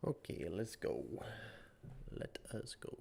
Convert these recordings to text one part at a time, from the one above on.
Okay, let's go. Let us go.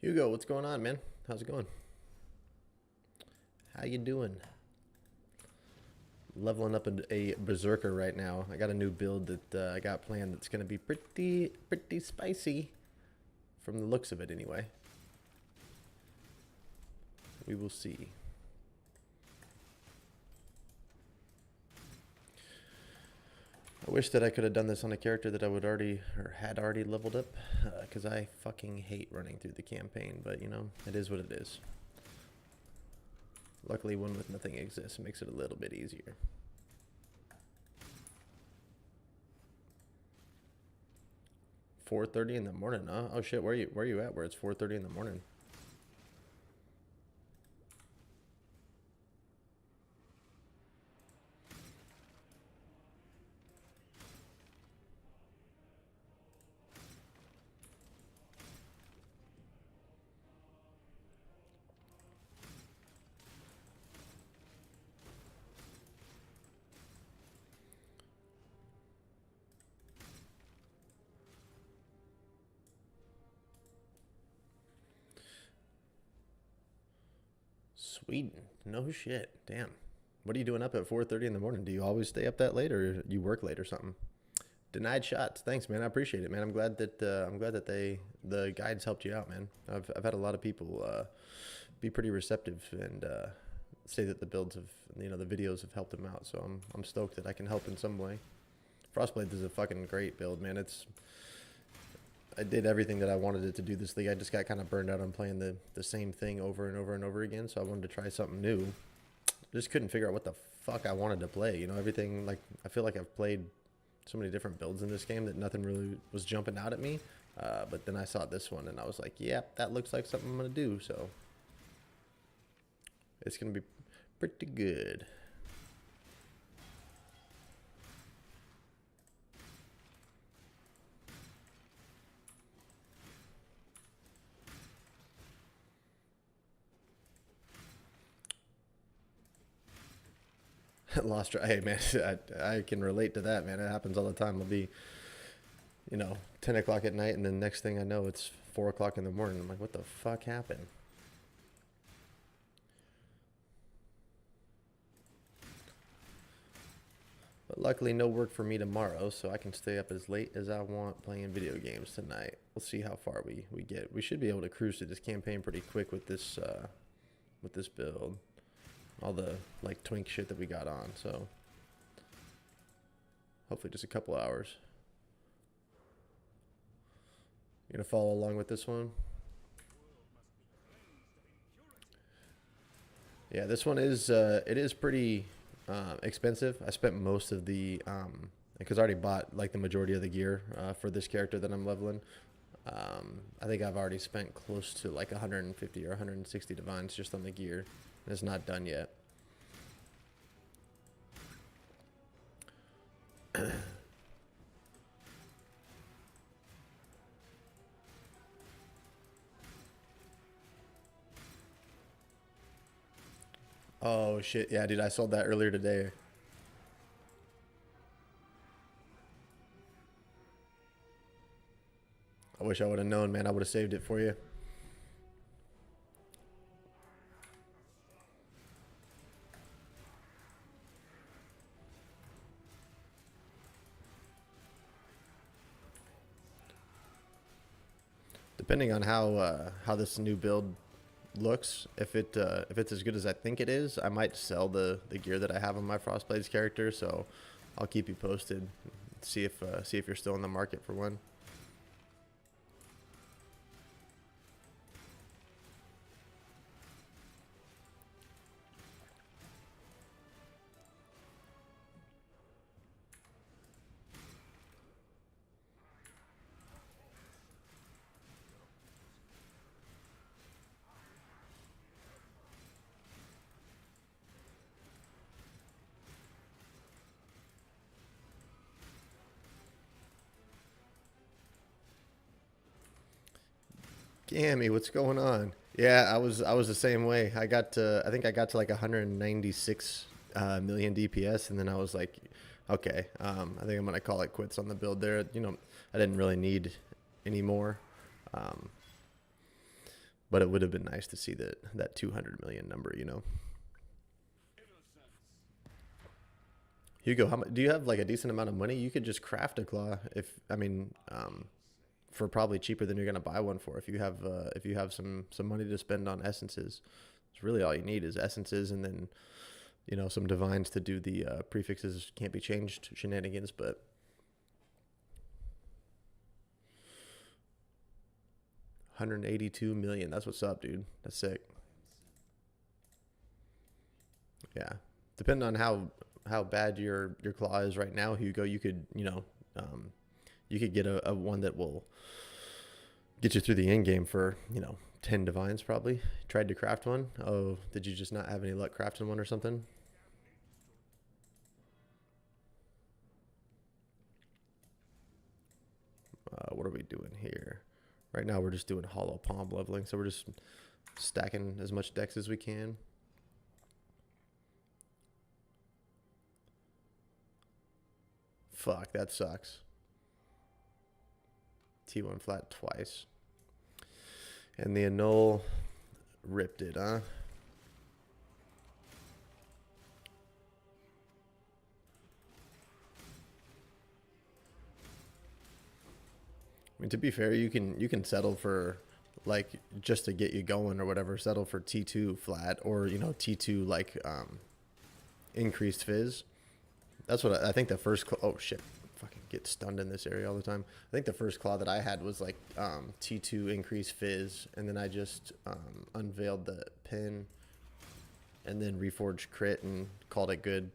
Hugo, what's going on, man? How's it going? How you doing? Leveling up a Berserker right now. I got a new build that I got planned that's going to be pretty spicy, from the looks of it anyway. We will see. I wish that I could have done this on a character that I would already, or had already leveled up, because I fucking hate running through the campaign, but you know, it is what it is. Luckily, one with nothing exists makes it a little bit easier. $4:30 in the morning, huh? Oh shit, where are you at? Where it's 4:30 in the morning? Sweden. No shit. Damn. What are you doing up at 4:30 in the morning? Do you always stay up that late, or you work late or something? Denied shots. Thanks, man. I appreciate it, man. I'm glad that the guides helped you out, man. I've had a lot of people be pretty receptive and say that the builds have, you know, the videos have helped them out. So I'm stoked that I can help in some way. Frostblade is a fucking great build, man. I did everything that I wanted it to do this league. I just got kind of burned out on playing the same thing over and over and over again. So I wanted to try something new. Just couldn't figure out what the fuck I wanted to play. You know, everything, like, I feel like I've played so many different builds in this game that nothing really was jumping out at me. But then I saw this one and I was like, yep, that looks like something I'm going to do. So it's going to be pretty good. Lost. Hey, man, I can relate to that, man. It happens all the time. I'll be, you know, 10 o'clock at night, and then next thing I know, it's 4 o'clock in the morning. I'm like, what the fuck happened? Luckily, no work for me tomorrow, so I can stay up as late as I want playing video games tonight. We'll see how far we get. We should be able to cruise through this campaign pretty quick with this build. All the like twink shit that we got on, so hopefully just a couple hours. You gonna follow along with this one? Yeah, this one is it is pretty expensive. I spent most of the because I already bought like the majority of the gear for this character that I'm leveling. I think I've already spent close to like 150 or 160 divines just on the gear. And it's not done yet. Oh shit, yeah dude, I sold that earlier today. I wish I would have known, man. I would have saved it for you. Depending on how this new build looks, if it's as good as I think it is, I might sell the gear that I have on my Frostblades character. So I'll keep you posted. See if you're still in the market for one. Gammy, what's going on? Yeah, I was the same way. I think I got to like 196 million DPS, and then I was like, okay, I think I'm gonna call it quits on the build there. You know, I didn't really need any more, um, but it would have been nice to see that 200 million number. You know, Hugo, do you have like a decent amount of money? You could just craft a claw for probably cheaper than you're gonna buy one for if you have some money to spend on essences. It's really all you need is essences, and then some divines to do the prefixes can't be changed shenanigans. But 182 million, that's what's up, dude. That's sick. Yeah, depending on how bad your claw is right now, Hugo, you could um, you could get a one that will get you through the end game for 10 divines probably. Tried to craft one. Oh, did you just not have any luck crafting one or something? What are we doing here? Right now we're just doing hollow palm leveling, so we're just stacking as much dex as we can. Fuck, that sucks. T1 flat twice. And the annul ripped it, huh? I mean, to be fair, you can settle for like just to get you going or whatever. Settle for T2 flat or T2 like increased fizz. That's what I think the first. Oh shit! Fucking get stunned in this area all the time. I think the first claw that I had was like T2 increased fizz, and then I just unveiled the pin, and then reforged crit and called it good.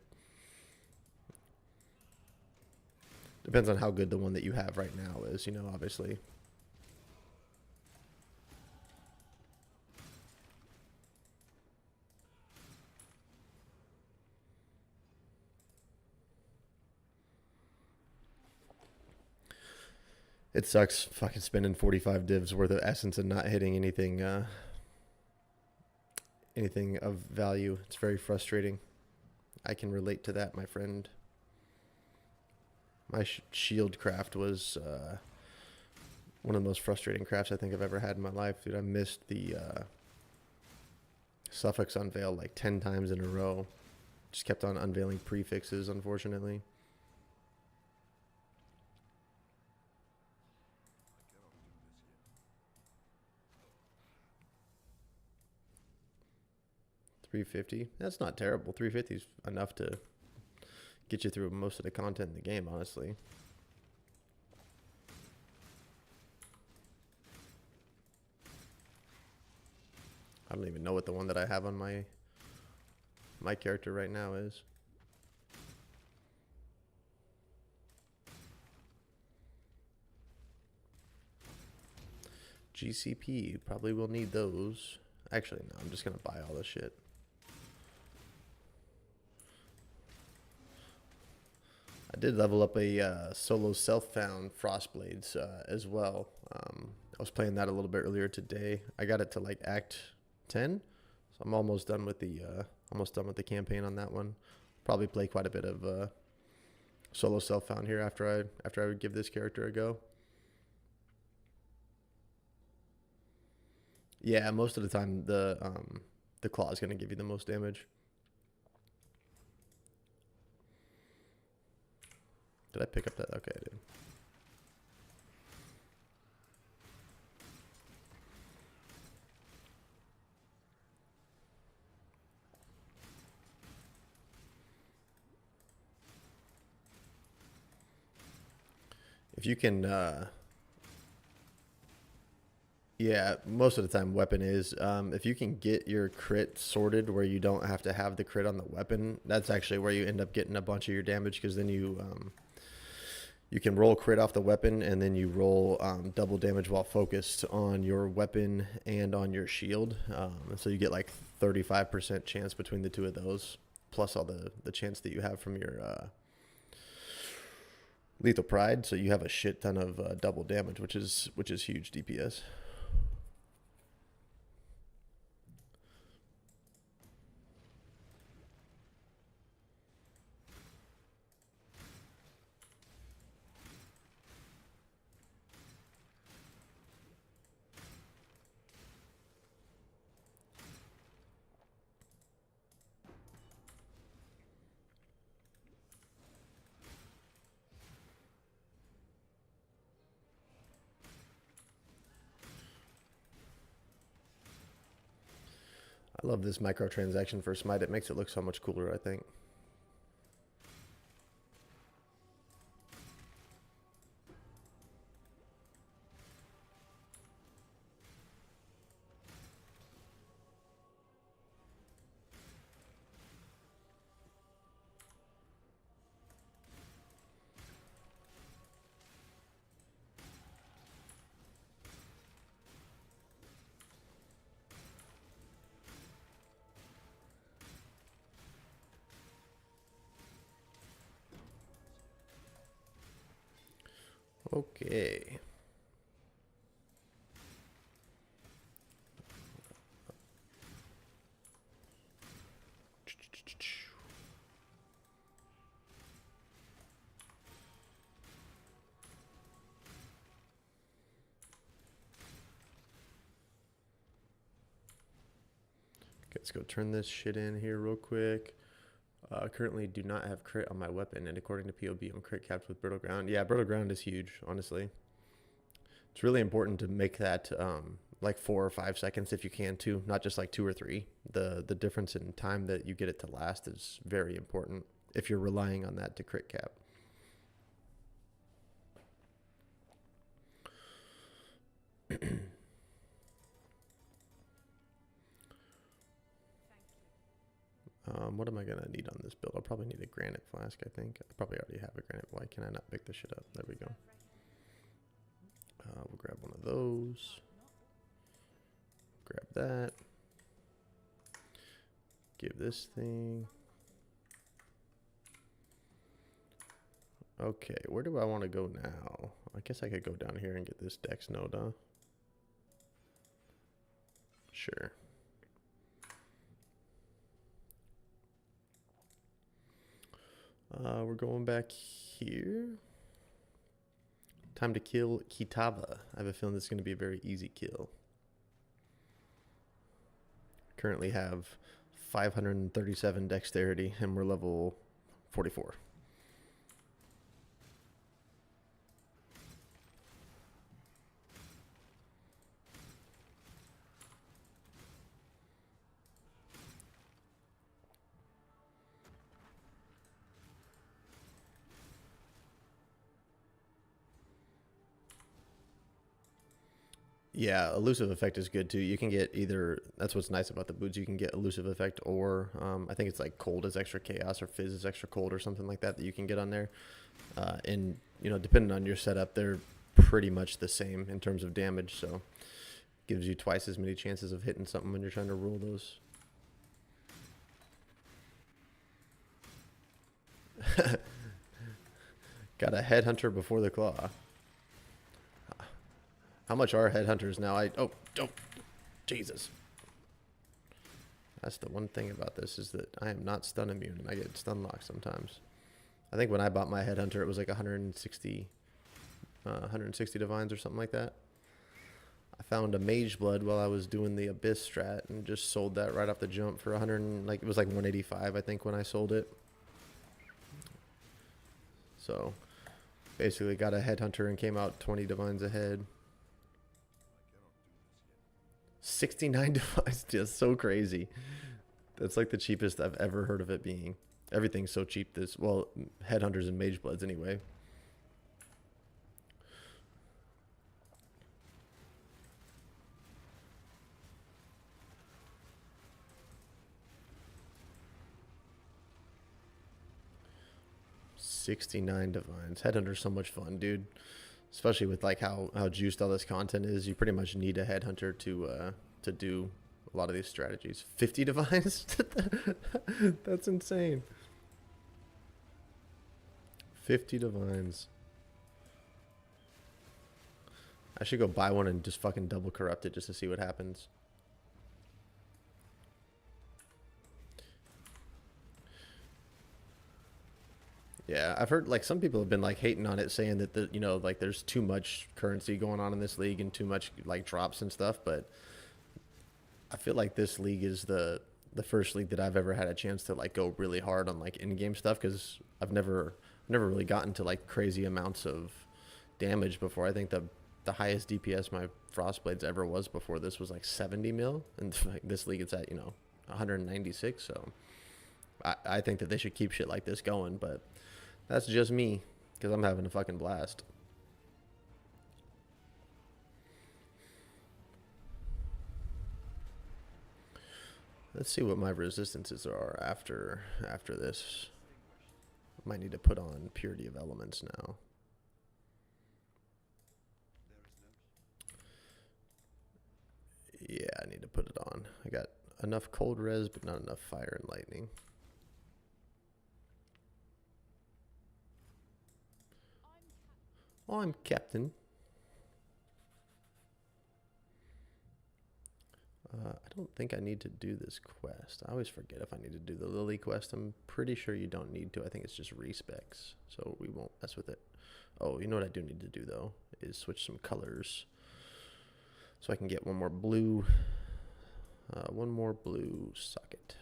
Depends on how good the one that you have right now is, obviously. It sucks fucking spending 45 divs worth of essence and not hitting anything of value. It's very frustrating. I can relate to that, my friend. My shield craft was one of the most frustrating crafts I think I've ever had in my life, dude. I missed the suffix unveil like 10 times in a row. Just kept on unveiling prefixes, unfortunately. 350. That's not terrible. 350 is enough to get you through most of the content in the game, honestly. I don't even know what the one that I have on my character right now is. GCP, probably will need those. Actually, no, I'm just gonna buy all this shit. I did level up a solo self-found Frostblades as well. I was playing that a little bit earlier today. I got it to like Act 10, so I'm almost done with the campaign on that one. Probably play quite a bit of solo self-found here after I would give this character a go. Yeah, most of the time the claw is gonna give you the most damage. Did I pick up that? Okay, I did. If you can, yeah, most of the time weapon is. If you can get your crit sorted where you don't have to have the crit on the weapon, that's actually where you end up getting a bunch of your damage, because then you can roll crit off the weapon, and then you roll double damage while focused on your weapon and on your shield. And so you get like 35% chance between the two of those, plus all the chance that you have from your lethal pride. So you have a shit ton of double damage, which is huge DPS. I love this microtransaction for Smite. It makes it look so much cooler, I think. Okay. Let's go turn this shit in here real quick. Currently do not have crit on my weapon, and according to POB, I'm crit capped with Brittle Ground. Yeah, Brittle Ground is huge, honestly. It's really important to make that like 4 or 5 seconds if you can too, not just like 2 or 3. The difference in time that you get it to last is very important if you're relying on that to crit cap. What am I going to need on this build? I'll probably need a granite flask, I think. I probably already have a granite. Why can I not pick this shit up? There we go. We'll grab one of those. Grab that. Give this thing. Okay, where do I want to go now? I guess I could go down here and get this dex node, huh? Sure. We're going back here. Time to kill Kitava. I have a feeling this is going to be a very easy kill. Currently have 537 dexterity, and we're level 44. Yeah, elusive effect is good too. You can get either. That's what's nice about the boots. You can get elusive effect, or I think it's like cold is extra chaos, or fizz is extra cold, or something like that that you can get on there. And you know, depending on your setup, they're pretty much the same in terms of damage. So gives you twice as many chances of hitting something when you're trying to roll those. Got a headhunter before the claw. How much are headhunters now? Oh, Jesus. That's the one thing about this is that I am not stun immune and I get stun locked sometimes. I think when I bought my headhunter, it was like 160 divines or something like that. I found a mage blood while I was doing the abyss strat and just sold that right off the jump for 100, like it was like 185 I think when I sold it. So basically got a headhunter and came out 20 divines ahead. 69 divines, just so crazy. That's like the cheapest I've ever heard of it being. Everything's so cheap this, well, headhunters and mage bloods anyway. $69 divines. Headhunter's so much fun, dude. Especially with like how juiced all this content is. You pretty much need a headhunter to do a lot of these strategies. 50 divines? That's insane. 50 divines. I should go buy one and just fucking double corrupt it just to see what happens. Yeah, I've heard like some people have been like hating on it, saying that the, you know, like there's too much currency going on in this league and too much like drops and stuff, but I feel like this league is the first league that I've ever had a chance to like go really hard on like in-game stuff, because I've never really gotten to like crazy amounts of damage before. I think the highest DPS my Frostblades ever was before this was like 70 mil, and like this league it's at, you know, 196. So I think that they should keep shit like this going, but that's just me, because I'm having a fucking blast. Let's see what my resistances are after this. Might need to put on Purity of Elements now. Yeah, I need to put it on. I got enough cold res, but not enough fire and lightning. Oh, I'm Captain. I don't think I need to do this quest. I always forget if I need to do the Lily quest. I'm pretty sure you don't need to. I think it's just respecs, so we won't mess with it. Oh, you know what I do need to do, though, is switch some colors. So I can get one more blue socket.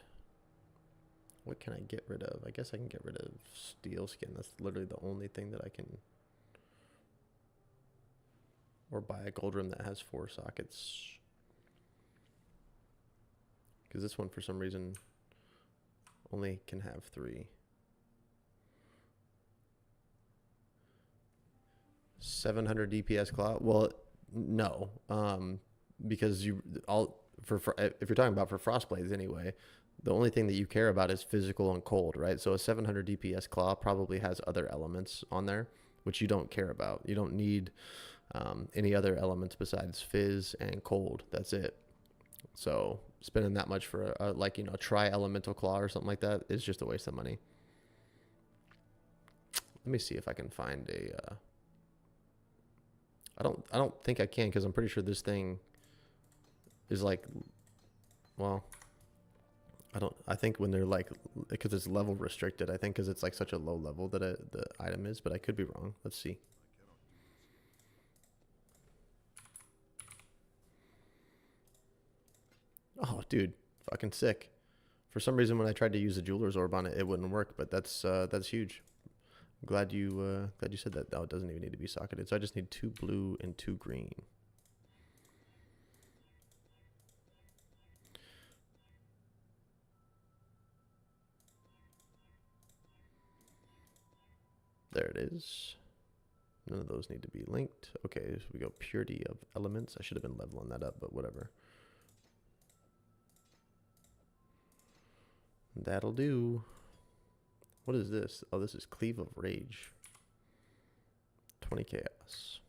What can I get rid of? I guess I can get rid of steel skin. That's literally the only thing that I can. Or buy a gold rim that has 4 sockets. Because this one, for some reason, only can have 3. 700 DPS claw. Well, no, because if you're talking about for Frostblades anyway, the only thing that you care about is physical and cold, right? So a 700 DPS claw probably has other elements on there, which you don't care about. You don't need any other elements besides fizz and cold. That's it. So spending that much for a like, you know, tri-elemental claw or something like that is just a waste of money. Let me see if I can find a. I don't think I can, because I'm pretty sure this thing is like, well, I think when they're like, because it's level restricted, I think because it's like such a low level that the item is, but I could be wrong. Let's see. Oh, dude, fucking sick. For some reason, when I tried to use a jeweler's orb on it, it wouldn't work, but that's huge. I'm glad you said that. Oh, it doesn't even need to be socketed. So I just need 2 blue and 2 green. There it is. None of those need to be linked. Okay, so we go purity of elements. I should have been leveling that up, but whatever. That'll do. What is this? Oh, this is Cleave of Rage. 20 chaos.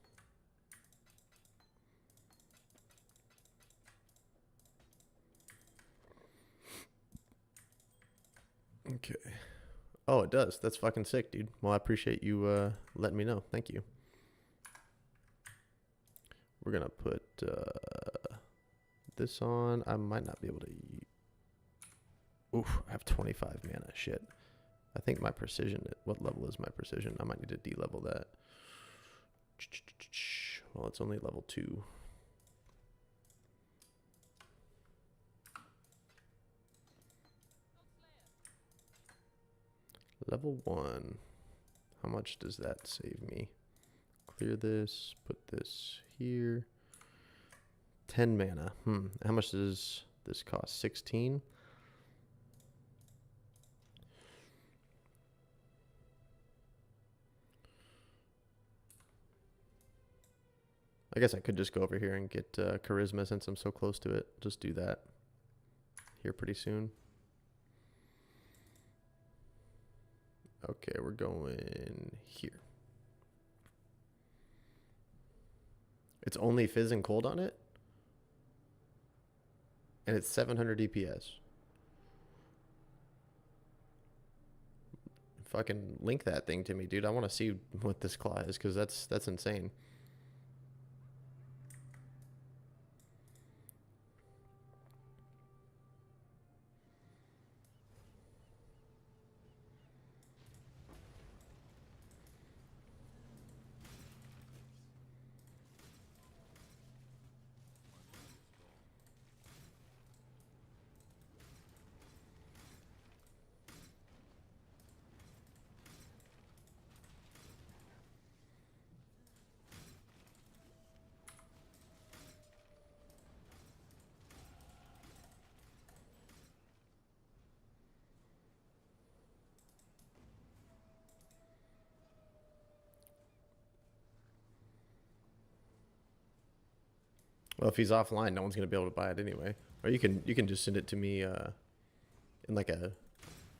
Okay. Oh, it does. That's fucking sick, dude. Well, I appreciate you letting me know. Thank you. We're going to put this on. I might not be able to... Oof, I have 25 mana. Shit. I think my precision... What level is my precision? I might need to de-level that. Well, it's only level 2. Level 1. How much does that save me? Clear this. Put this here. 10 mana. How much does this cost? 16? I guess I could just go over here and get charisma since I'm so close to it. Just do that here pretty soon. Okay, we're going here. It's only Fizz and Cold on it? And it's 700 DPS. Fucking link that thing to me, dude. I want to see what this claw is, because that's insane. Well, if he's offline, no one's gonna be able to buy it anyway. Or you can just send it to me in like a...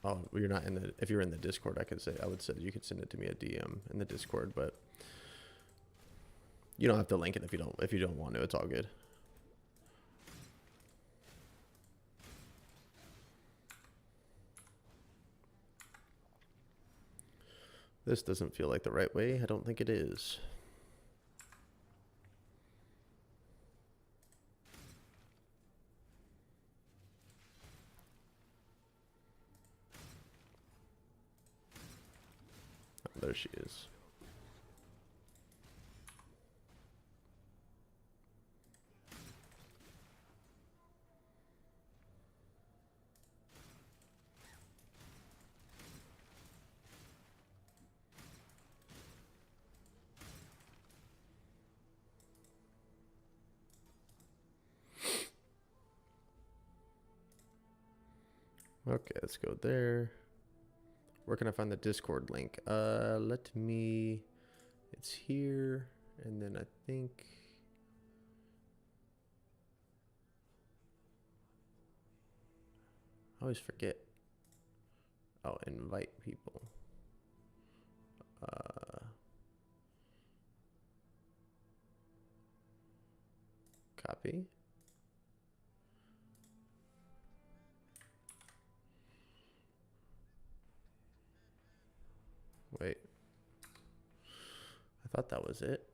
Oh, you're not in the... If you're in the Discord, I would say you could send it to me a DM in the Discord, but you don't have to link it if you don't want to. It's all good. This doesn't feel like the right way. I don't think it is. There she is. Okay, let's go there. Where can I find the Discord link? Let me... It's here, and then I think... I always forget. Oh, invite people. Copy. Wait. I thought that was it.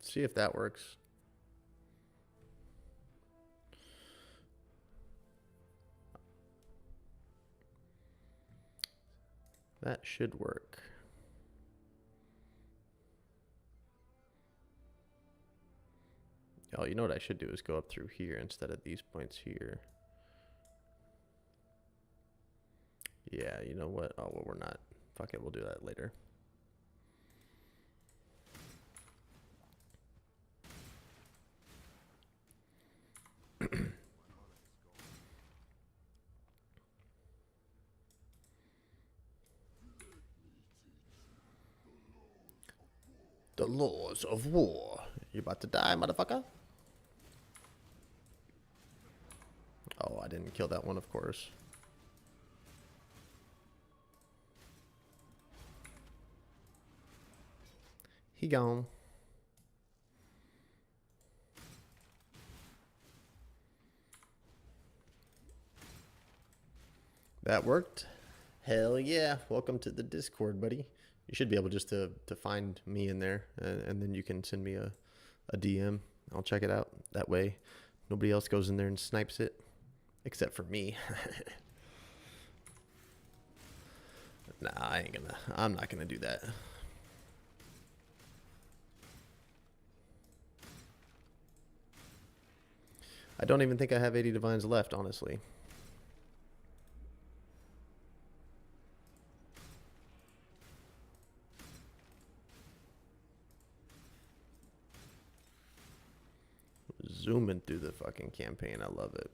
See if that works. That should work. Oh, you know what I should do is go up through here instead of these points here. Yeah, you know what? Oh, well, we're not. Fuck it, we'll do that later. The laws of war. You about to die, motherfucker? Oh, I didn't kill that one, of course. He gone. That worked. Hell yeah. Welcome to the Discord, buddy. You should be able just to find me in there, and then you can send me a DM. I'll check it out. That way, nobody else goes in there and snipes it, except for me. Nah, I'm not gonna do that. I don't even think I have 80 divines left, honestly. Zooming through the fucking campaign. I love it.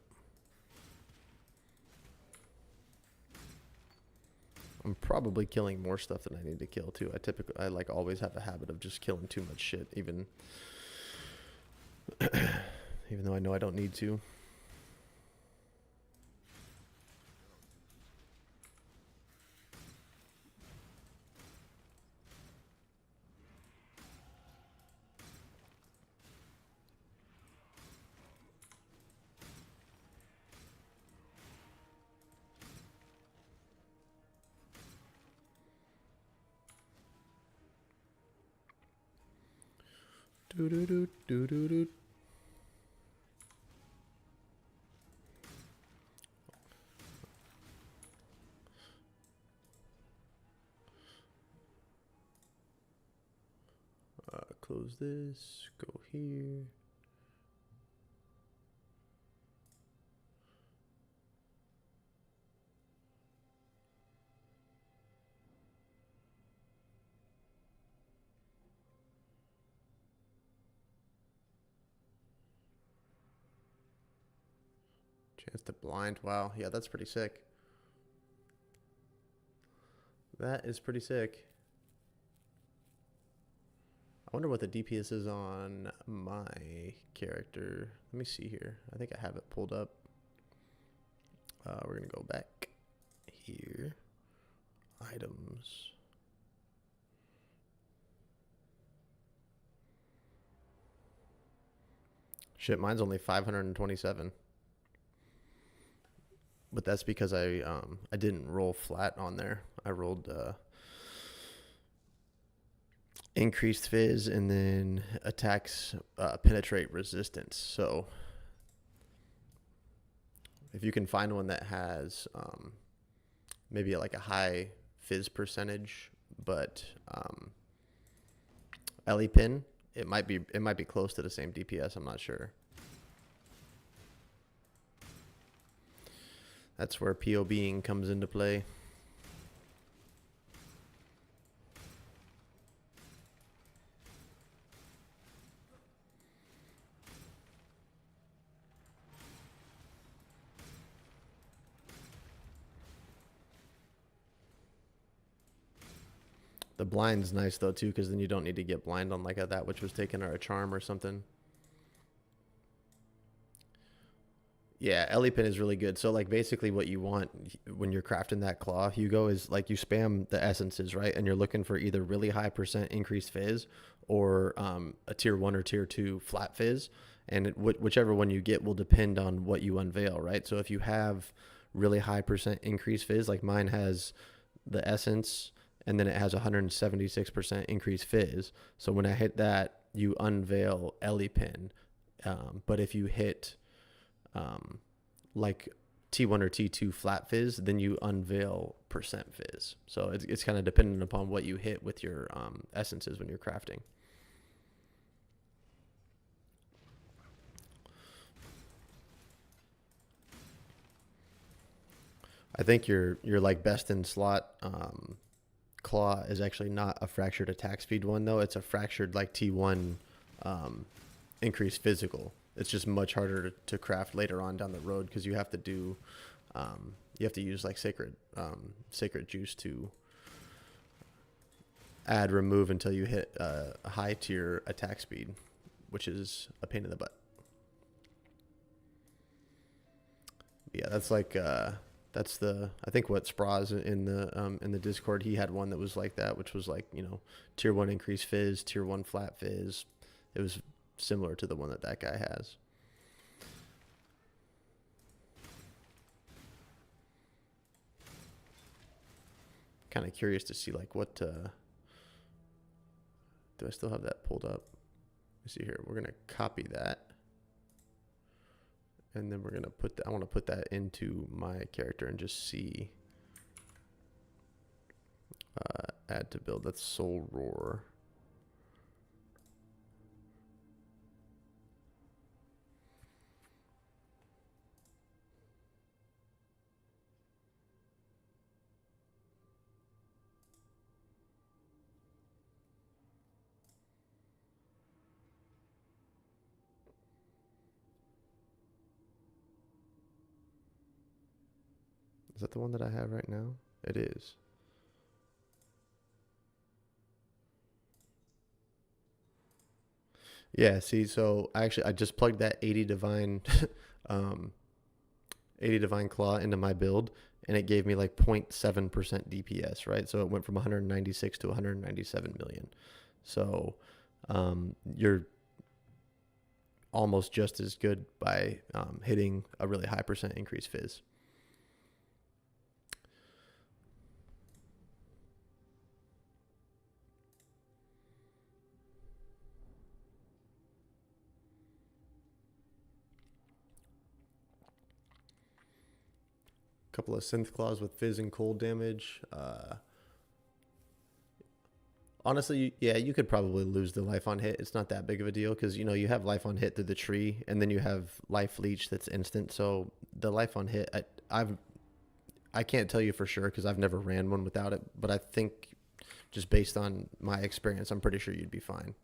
I'm probably killing more stuff than I need to kill too. I like always have a habit of just killing too much shit, even even though I know I don't need to. Do do do do do do. Close this. Go here. Chance to blind. Wow. Yeah, that's pretty sick. That is pretty sick. I wonder what the DPS is on my character. Let me see here. I think I have it pulled up. We're going to go back here. Items. Shit, mine's only 527. But that's because I didn't roll flat on there. I rolled increased fizz and then attacks penetrate resistance. So if you can find one that has maybe like a high fizz percentage, but LE pin, it might be close to the same DPS. I'm not sure. That's where POBing comes into play. The blind's nice though too, because then you don't need to get blind on like that which was taken or a charm or something. Yeah, LE pin is really good. So like basically what you want when you're crafting that claw, Hugo, is like you spam the essences, right? And you're looking for either really high percent increased fizz or a tier 1 or tier 2 flat fizz. And whichever one you get will depend on what you unveil, right? So if you have really high percent increased fizz, like mine has the essence and then it has 176% increased fizz. So when I hit that, you unveil LE pin. But if you hit like T1 or T2 flat fizz, then you unveil percent fizz. So it's kind of dependent upon what you hit with your essences when you're crafting. I think your like best in slot claw is actually not a fractured attack speed one though. It's a fractured like T1 increased physical. It's just much harder to craft later on down the road because you have to do you have to use like sacred juice to add remove until you hit a high tier attack speed, which is a pain in the butt. Yeah, that's like that's the, I think what Spraz in the Discord, he had one that was like that, which was like, you know, tier 1 increase fizz, tier 1 flat fizz. It was similar to the one that guy has. Kind of curious to see like what do I still have that pulled up? Let's see here. We're gonna copy that, and then we're gonna put that, I want to put that into my character and just see. Add to build. That's Soul Roar. Is that the one that I have right now? It is. Yeah, see, so actually I just plugged that 80 divine 80 divine claw into my build, and it gave me like 0.7% DPS, right? So it went from 196 to 197 million. So you're almost just as good by hitting a really high percent increase fizz. Couple of synth claws with fizz and cold damage. Honestly, yeah, you could probably lose the life on hit. It's not that big of a deal because, you know, you have life on hit through the tree, and then you have life leech that's instant. So the life on hit, I can't tell you for sure because I've never ran one without it, but I think just based on my experience, I'm pretty sure you'd be fine.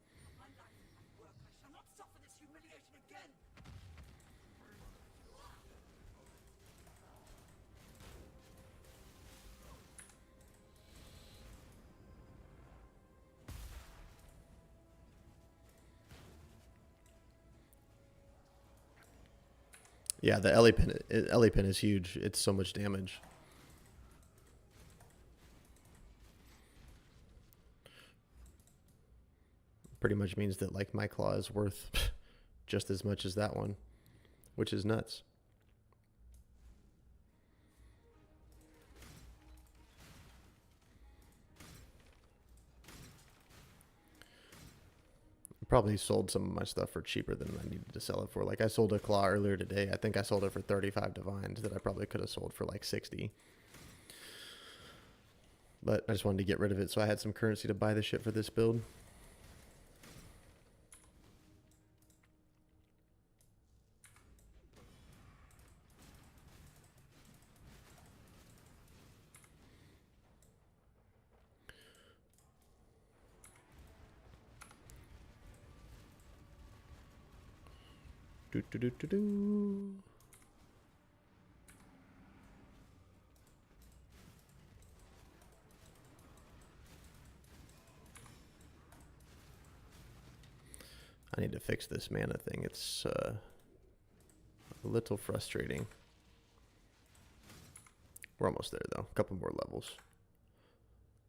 Yeah, the Ellie pin is huge. It's so much damage. Pretty much means that like my claw is worth just as much as that one, which is nuts. Probably sold some of my stuff for cheaper than I needed to sell it for. Like I sold a claw earlier today. I think I sold it for 35 divines that I probably could have sold for like 60. But I just wanted to get rid of it so I had some currency to buy the shit for this build. Do do do do do. I need to fix this mana thing. It's a little frustrating. We're almost there though. A couple more levels.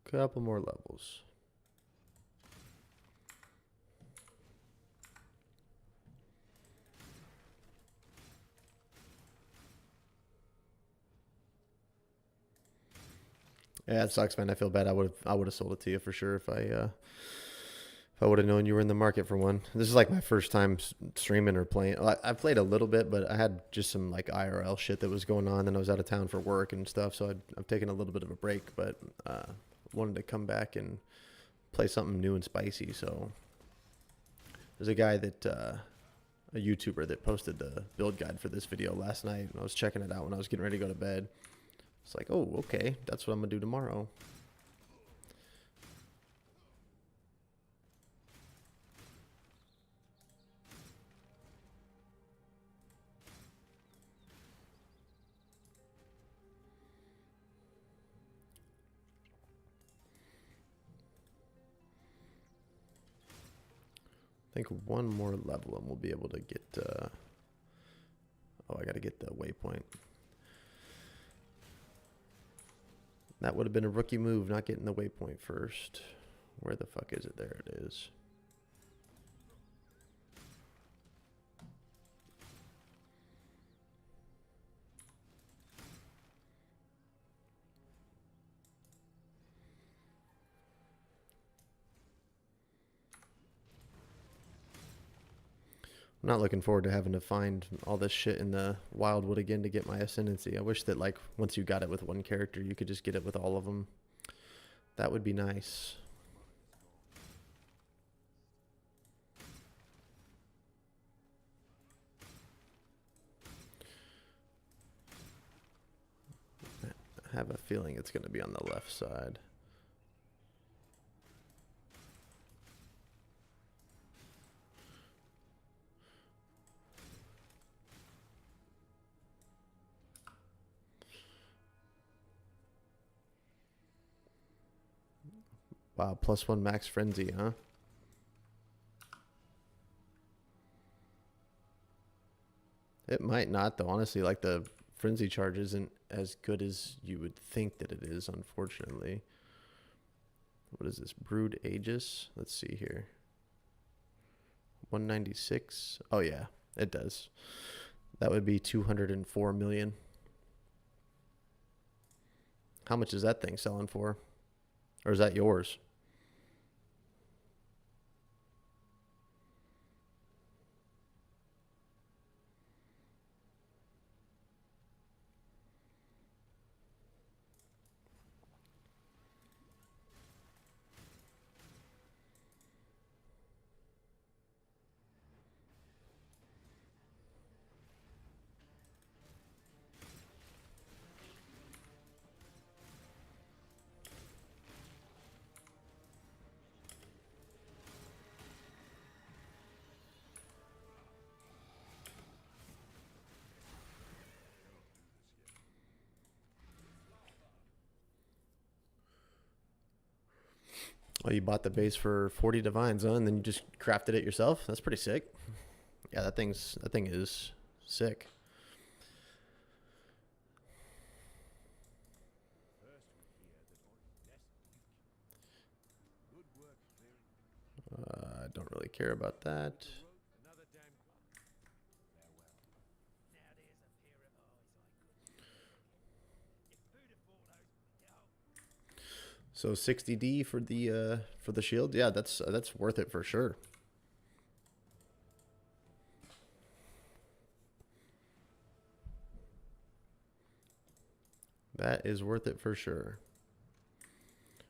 Couple more levels. Yeah, it sucks, man. I feel bad. I would have sold it to you for sure if I would have known you were in the market for one. This is like my first time streaming or playing. I played a little bit, but I had just some like IRL shit that was going on, and I was out of town for work and stuff, so I've taken a little bit of a break, but wanted to come back and play something new and spicy. So there's a guy that a YouTuber that posted the build guide for this video last night, and I was checking it out when I was getting ready to go to bed. It's like, oh, okay, that's what I'm gonna do tomorrow. think one more level and we'll be able to get, oh, I gotta get the waypoint. That would have been a rookie move, not getting the waypoint first. Where the fuck is it? There it is. I'm not looking forward to having to find all this shit in the Wildwood again to get my ascendancy. I wish that, like, once you got it with one character, you could just get it with all of them. That would be nice. I have a feeling it's going to be on the left side. Wow, +1 max frenzy, huh? It might not, though. Honestly, like, the frenzy charge isn't as good as you would think that it is, unfortunately. What is this? Brood Aegis? Let's see here. 196. Oh, yeah, it does. That would be 204 million. How much is that thing selling for? Or is that yours? Oh, you bought the base for 40 divines, huh? And then you just crafted it yourself? That's pretty sick. Yeah, that thing is sick. I don't really care about that. So 60D for the shield. Yeah, that's worth it for sure. That is worth it for sure.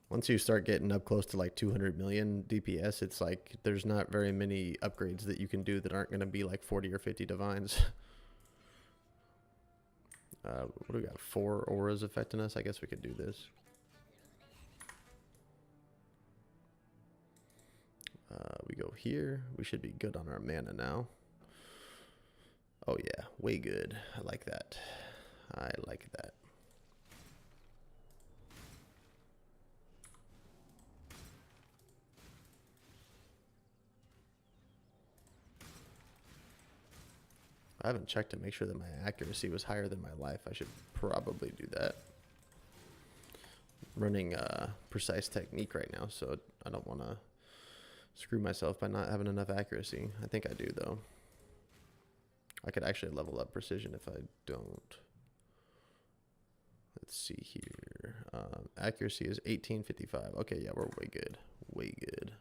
Once you start getting up close to like 200 million DPS, it's like there's not very many upgrades that you can do that aren't going to be like 40 or 50 divines. What do we got? 4 auras affecting us? I guess we could do this. We go here. We should be good on our mana now. Oh yeah, way good. I like that. I like that. I haven't checked to make sure that my accuracy was higher than my life. I should probably do that. I'm running precise technique right now, so I don't want to screw myself by not having enough accuracy. I think I do, though. I could actually level up precision if I don't. Let's see here. Accuracy is 1855. Okay, yeah, we're way good. Way good.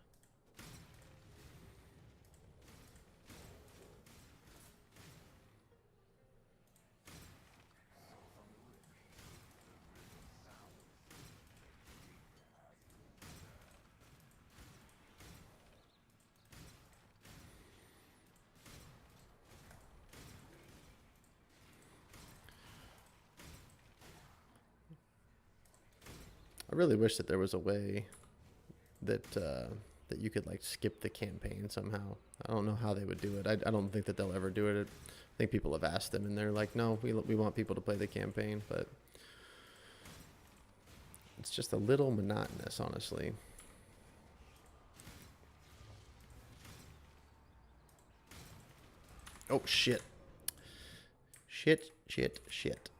I really wish that there was a way that that you could like skip the campaign somehow. I don't know how they would do it. I don't think that they'll ever do it. I think people have asked them and they're like, no, we want people to play the campaign, but it's just a little monotonous, honestly. Oh, shit. Shit, shit, shit.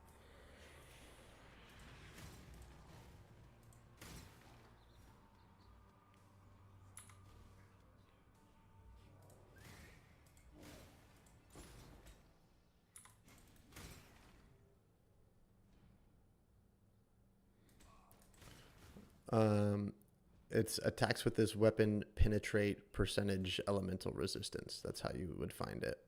Um, it's attacks with this weapon penetrate percentage elemental resistance. That's how you would find it.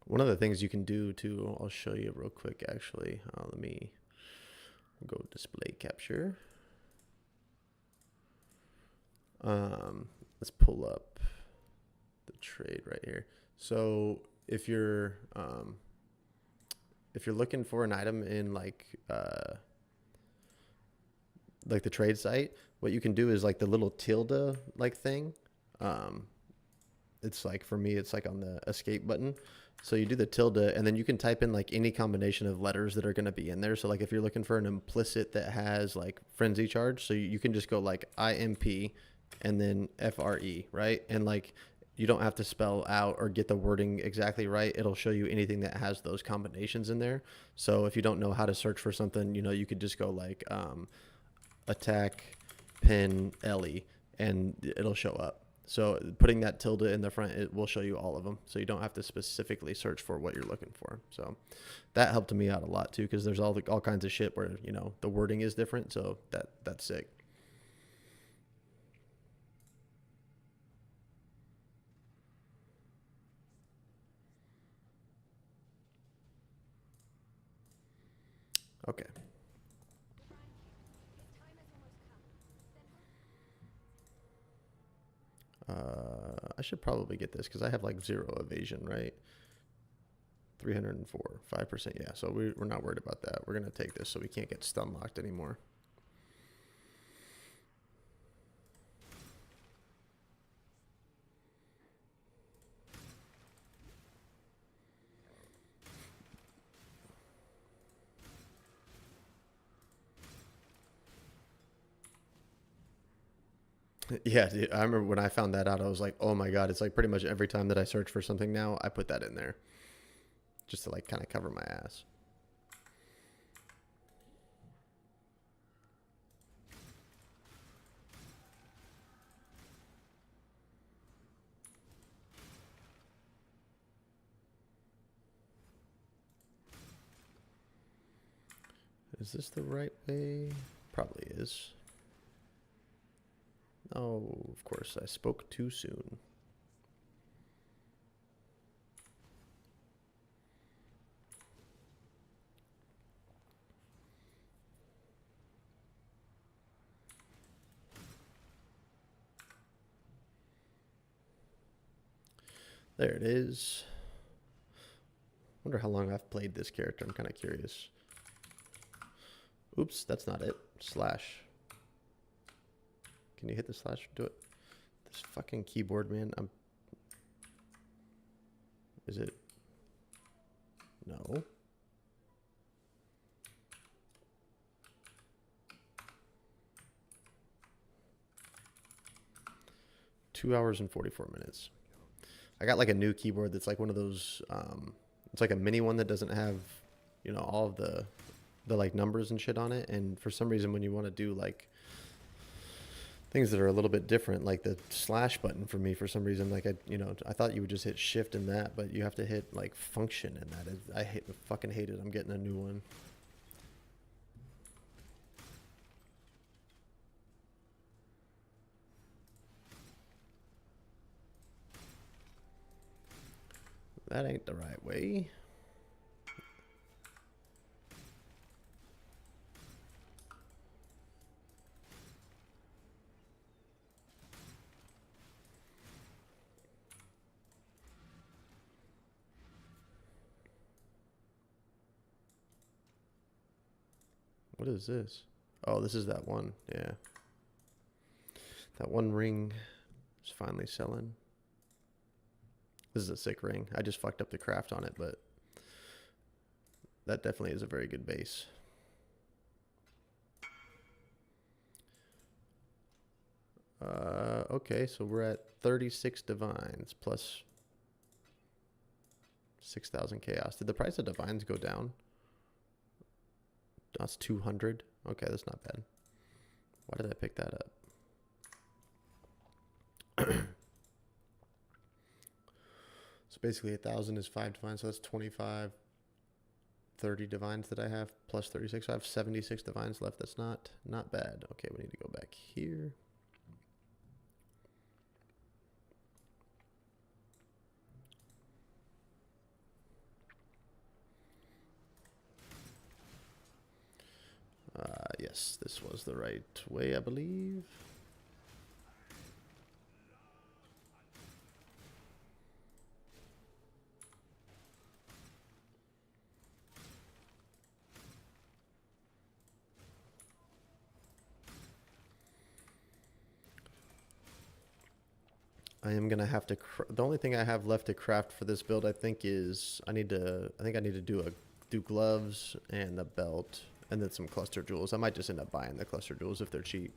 One of the things you can do too, I'll show you real quick actually. Let me go display capture. Let's pull up the trade right here. So if you're looking for an item in like the trade site, what you can do is like the little tilde like thing. It's like, for me, it's like on the escape button. So you do the tilde, and then you can type in like any combination of letters that are going to be in there. So like if you're looking for an implicit that has like frenzy charge, so you can just go like IMP and then FRE, right? And like you don't have to spell out or get the wording exactly right. It'll show you anything that has those combinations in there. So if you don't know how to search for something, you could just go like attack pin Ellie and it'll show up. So putting that tilde in the front, it will show you all of them. So you don't have to specifically search for what you're looking for. So that helped me out a lot too, because there's all kinds of shit where, the wording is different. So that's sick. Okay. I should probably get this because I have like 0 evasion, right? 304, 5%. Yeah, so we're not worried about that. We're going to take this so we can't get stun locked anymore. Yeah, dude, I remember when I found that out, I was like, oh my God, it's like pretty much every time that I search for something now, I put that in there just to like kind of cover my ass. Is this the right way? Probably is. Oh, of course, I spoke too soon. There it is. Wonder how long I've played this character. I'm kind of curious. Oops, that's not it. Slash. Can you hit the slash? Do it. This fucking keyboard, man. Is it? No. Two hours and 44 minutes. I got like a new keyboard that's like one of those. It's like a mini one that doesn't have, all of the like numbers and shit on it. And for some reason, when you want to do like things that are a little bit different, like the slash button for me, for some reason, like I thought you would just hit shift in that, but you have to hit like function in that. I fucking hate it. I'm getting a new one. That ain't the right way. What is this? Oh, this is that one. Yeah. That one ring is finally selling. This is a sick ring. I just fucked up the craft on it, but that definitely is a very good base. Okay, so we're at 36 divines plus 6,000 chaos. Did the price of divines go down? That's 200. Okay, that's not bad. Why did I pick that up? So basically 1,000 is 5 divines, so that's 25, 30 divines that I have, plus 36. So I have 76 divines left. That's not bad. Okay, we need to go back here. Yes, this was the right way, I believe. I am gonna have to. The only thing I have left to craft for this build, I think, is I need to do gloves and the belt, and then some cluster jewels. I might just end up buying the cluster jewels if they're cheap.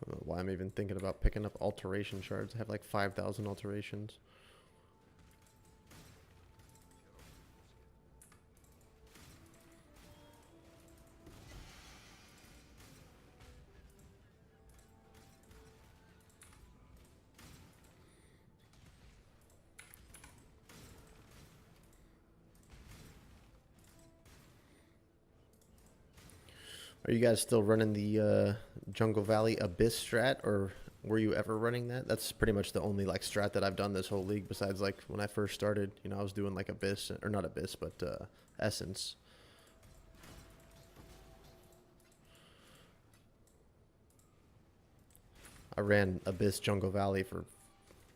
I don't know why I'm even thinking about picking up alteration shards. I have like 5,000 alterations. Are you guys still running the Jungle Valley Abyss strat, or were you ever running that? That's pretty much the only like strat that I've done this whole league, besides like when I first started. You know, I was doing like Abyss, or not Abyss, but Essence. I ran Abyss Jungle Valley for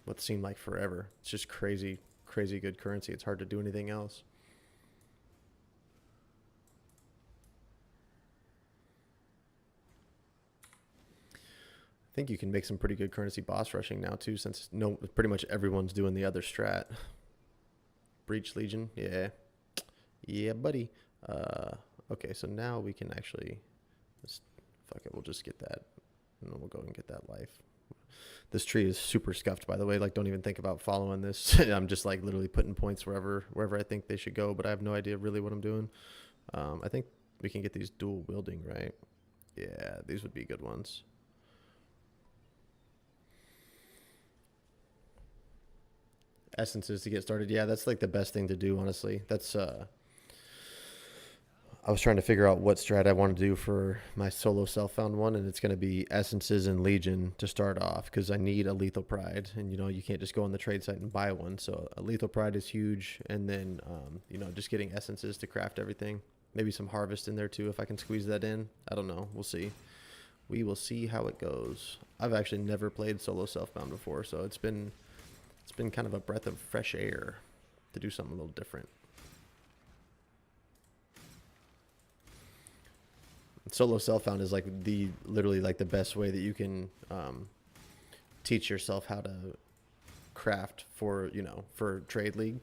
what seemed like forever. It's just crazy, crazy good currency. It's hard to do anything else. I think you can make some pretty good currency boss rushing now too, since pretty much everyone's doing the other strat. Breach Legion, yeah, yeah, buddy. Okay, so now we can actually, fuck it, we'll just get that, and then we'll go and get that life. This tree is super scuffed, by the way. Like, don't even think about following this. I'm just like literally putting points wherever I think they should go, but I have no idea really what I'm doing. I think we can get these dual wielding, right? Yeah, these would be good ones. Essences to get started. Yeah, that's like the best thing to do, honestly. That's I was trying to figure out what strat I want to do for my solo self-found one, and it's going to be Essences and Legion to start off, because I need a Lethal Pride, and you know, you can't just go on the trade site and buy one. So a Lethal Pride is huge, and then you know, just getting Essences to craft everything. Maybe some Harvest in there too if I can squeeze that in. I don't know. We'll see. We will see how it goes. I've actually never played solo self-bound before, so it's been kind of a breath of fresh air to do something a little different. Solo self-found is like literally like the best way that you can teach yourself how to craft for, you know, for trade league.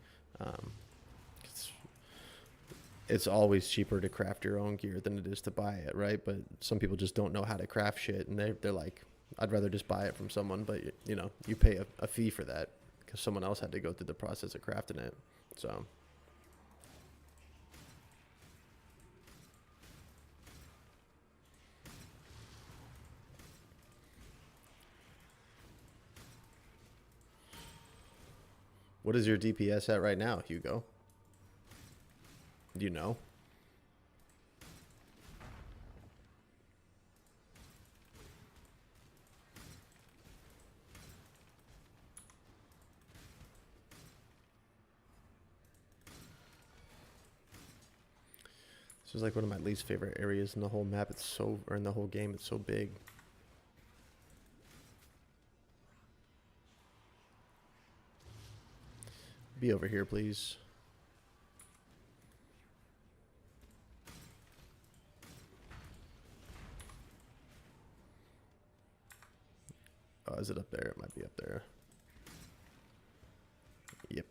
It's always cheaper to craft your own gear than it is to buy it, right? But some people just don't know how to craft shit, and they're like, I'd rather just buy it from someone. But you know, you pay a fee for that because someone else had to go through the process of crafting it. So what is your DPS at right now, Hugo? you know? This is like one of my least favorite areas in the whole map. It's so, or in the whole game, it's so big. Be over here, please. Oh, is it up there? It might be up there. Yep.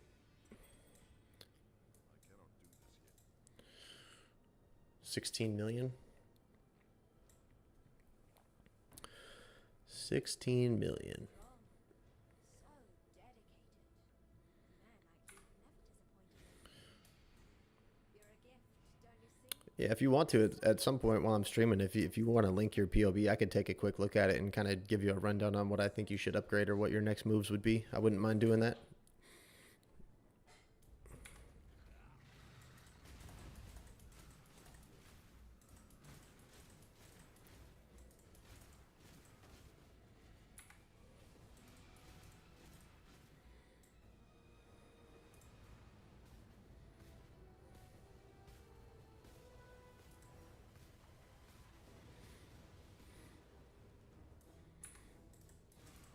16 million. 16 million. Yeah, if you want to, at some point while I'm streaming, if you want to link your POB, I could take a quick look at it and kind of give you a rundown on what I think you should upgrade or what your next moves would be. I wouldn't mind doing that.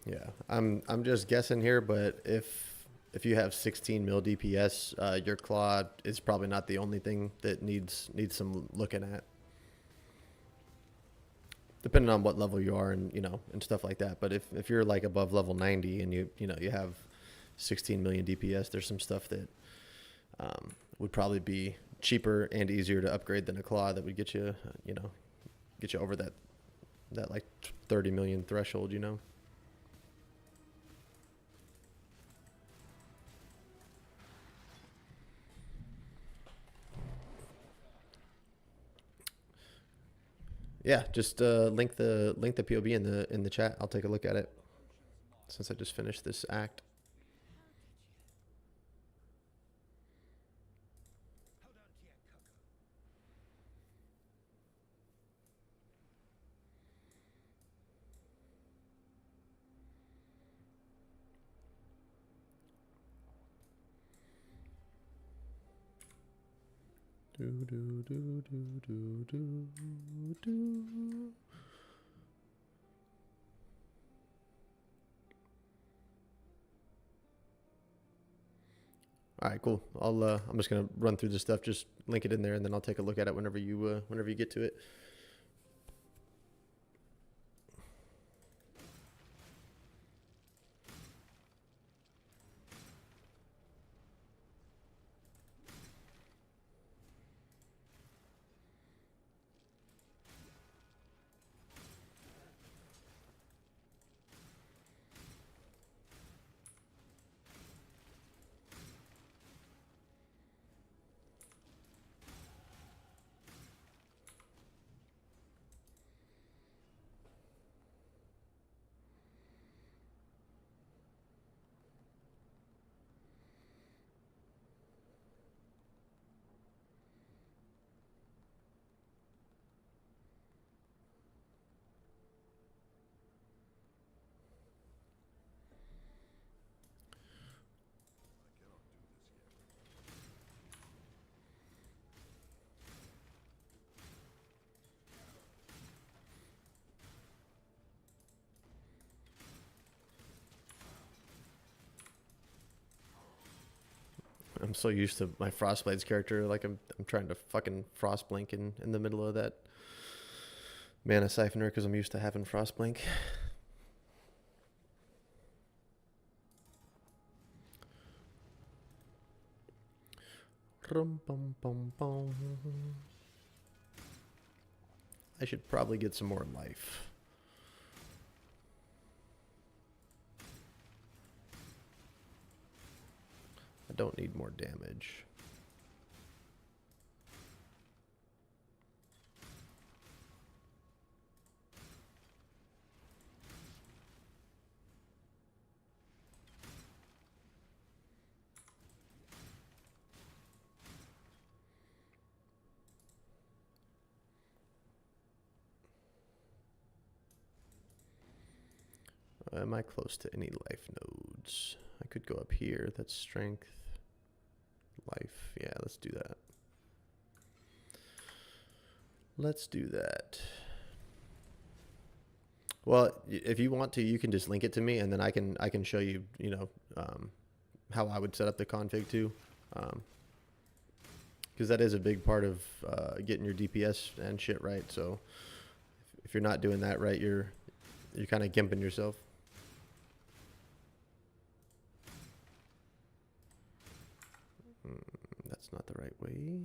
Yeah, I'm just guessing here, but if you have 16 mil DPS, your claw is probably not the only thing that needs some looking at. Depending on what level you are and and stuff like that. But if you're like above level 90 and you have 16 million DPS, there's some stuff that would probably be cheaper and easier to upgrade than a claw that would get you get you over that like 30 million threshold, Yeah, just link the POB in the chat. I'll take a look at it since I just finished this act. Do do do do do do do. All right, cool. I'm just gonna run through this stuff. Just link it in there, and then I'll take a look at it whenever you get to it. I'm so used to my Frostblades character, like I'm trying to fucking Frostblink in the middle of that mana siphoner because I'm used to having Frostblink. I should probably get some more life. I don't need more damage. Am I close to any life nodes? I could go up here. That's strength. Life. Yeah, let's do that. Let's do that. Well, if you want to, you can just link it to me, and then I can show you, you know, how I would set up the config too, because that is a big part of getting your DPS and shit right. So if you're not doing that right, you're kind of gimping yourself. That's not the right way.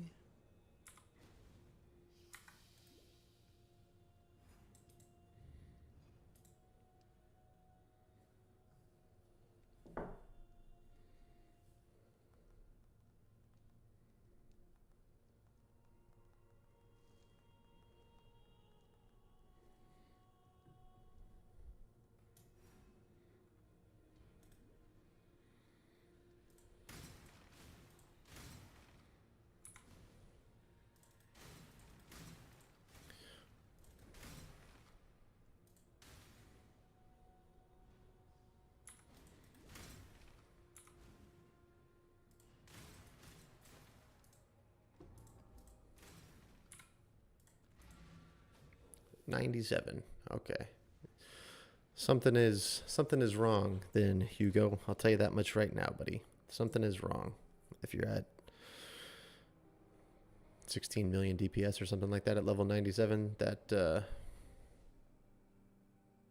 $97. Okay. Something is wrong then, Hugo. I'll tell you that much right now, buddy. Something is wrong. If you're at 16 million DPS or something like that at level 97, that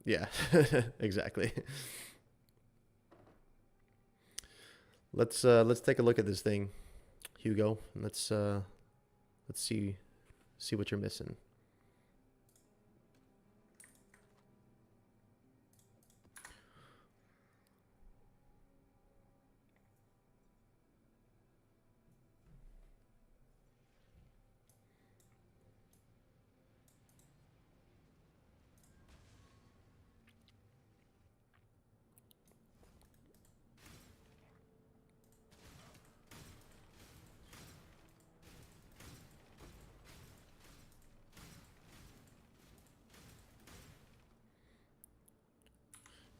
yeah, exactly. Let's take a look at this thing, Hugo. Let's see what you're missing.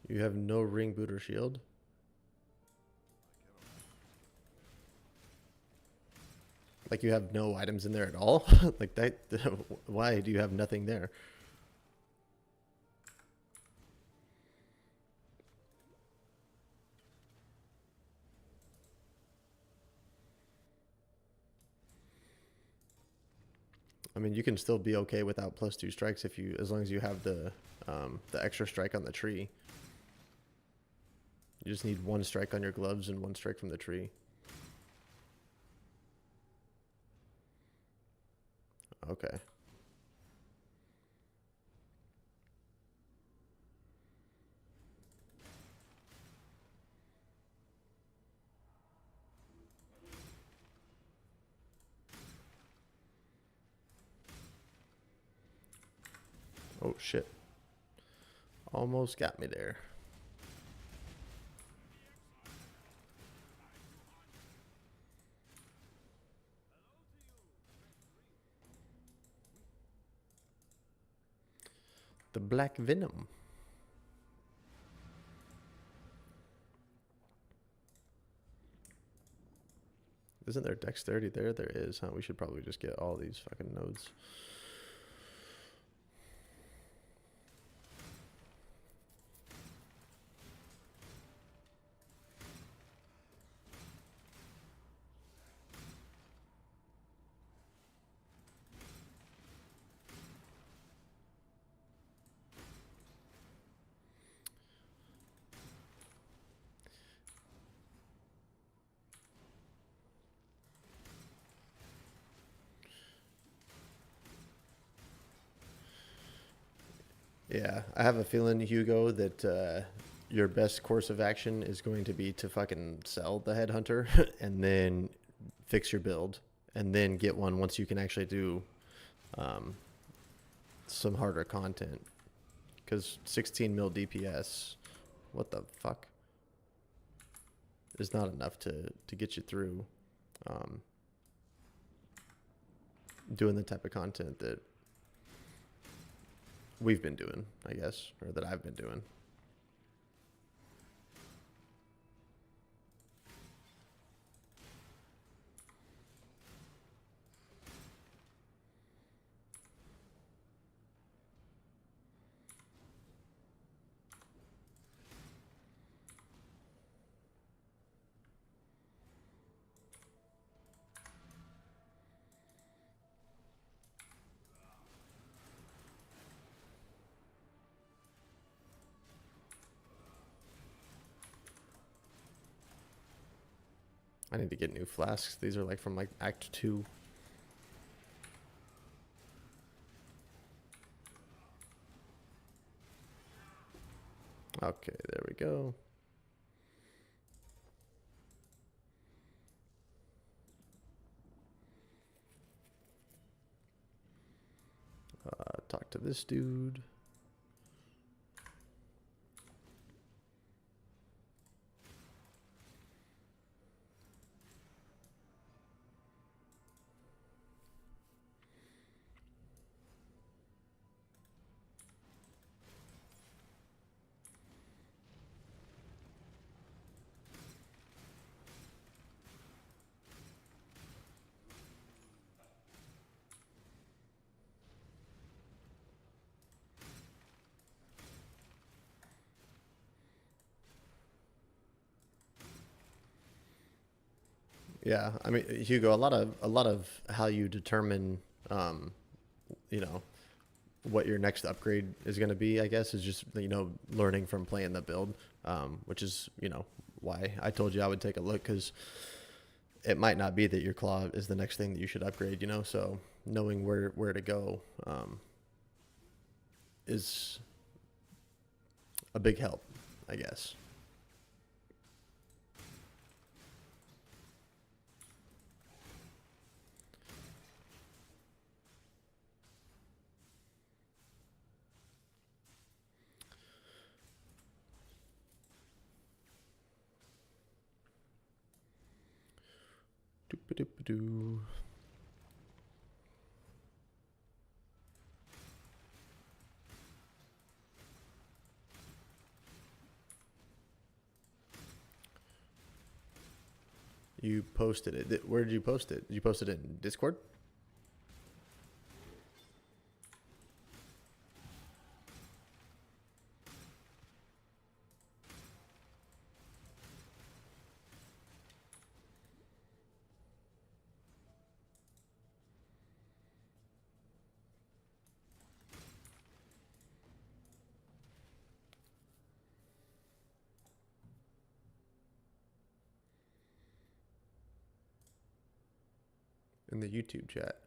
You have no ring, boot, or shield? Like you have no items in there at all? Like that, why do you have nothing there? I mean, you can still be okay without +2 strikes if you, as long as you have the extra strike on the tree. You just need 1 strike on your gloves and 1 strike from the tree. Okay. Oh shit. Almost got me there. The Black Venom. Isn't there dexterity there? There is, huh? We should probably just get all these fucking nodes. Yeah, I have a feeling, Hugo, that your best course of action is going to be to fucking sell the headhunter and then fix your build and then get one once you can actually do some harder content. Because 16 mil DPS, what the fuck, is not enough to get you through doing the type of content that we've been doing, I guess, or that I've been doing. I need to get new flasks. These are like from like Act 2. Okay, there we go. Talk to this dude. Yeah, I mean, Hugo, a lot of how you determine, um, you know, what your next upgrade is going to be, I guess, is just learning from playing the build, which is why I told you I would take a look, because it might not be that your claw is the next thing that you should upgrade, so knowing where to go is a big help, I guess. Doop-a-doop-a-doo. You posted it. Where did you post it? Did you post it in Discord? In the YouTube chat.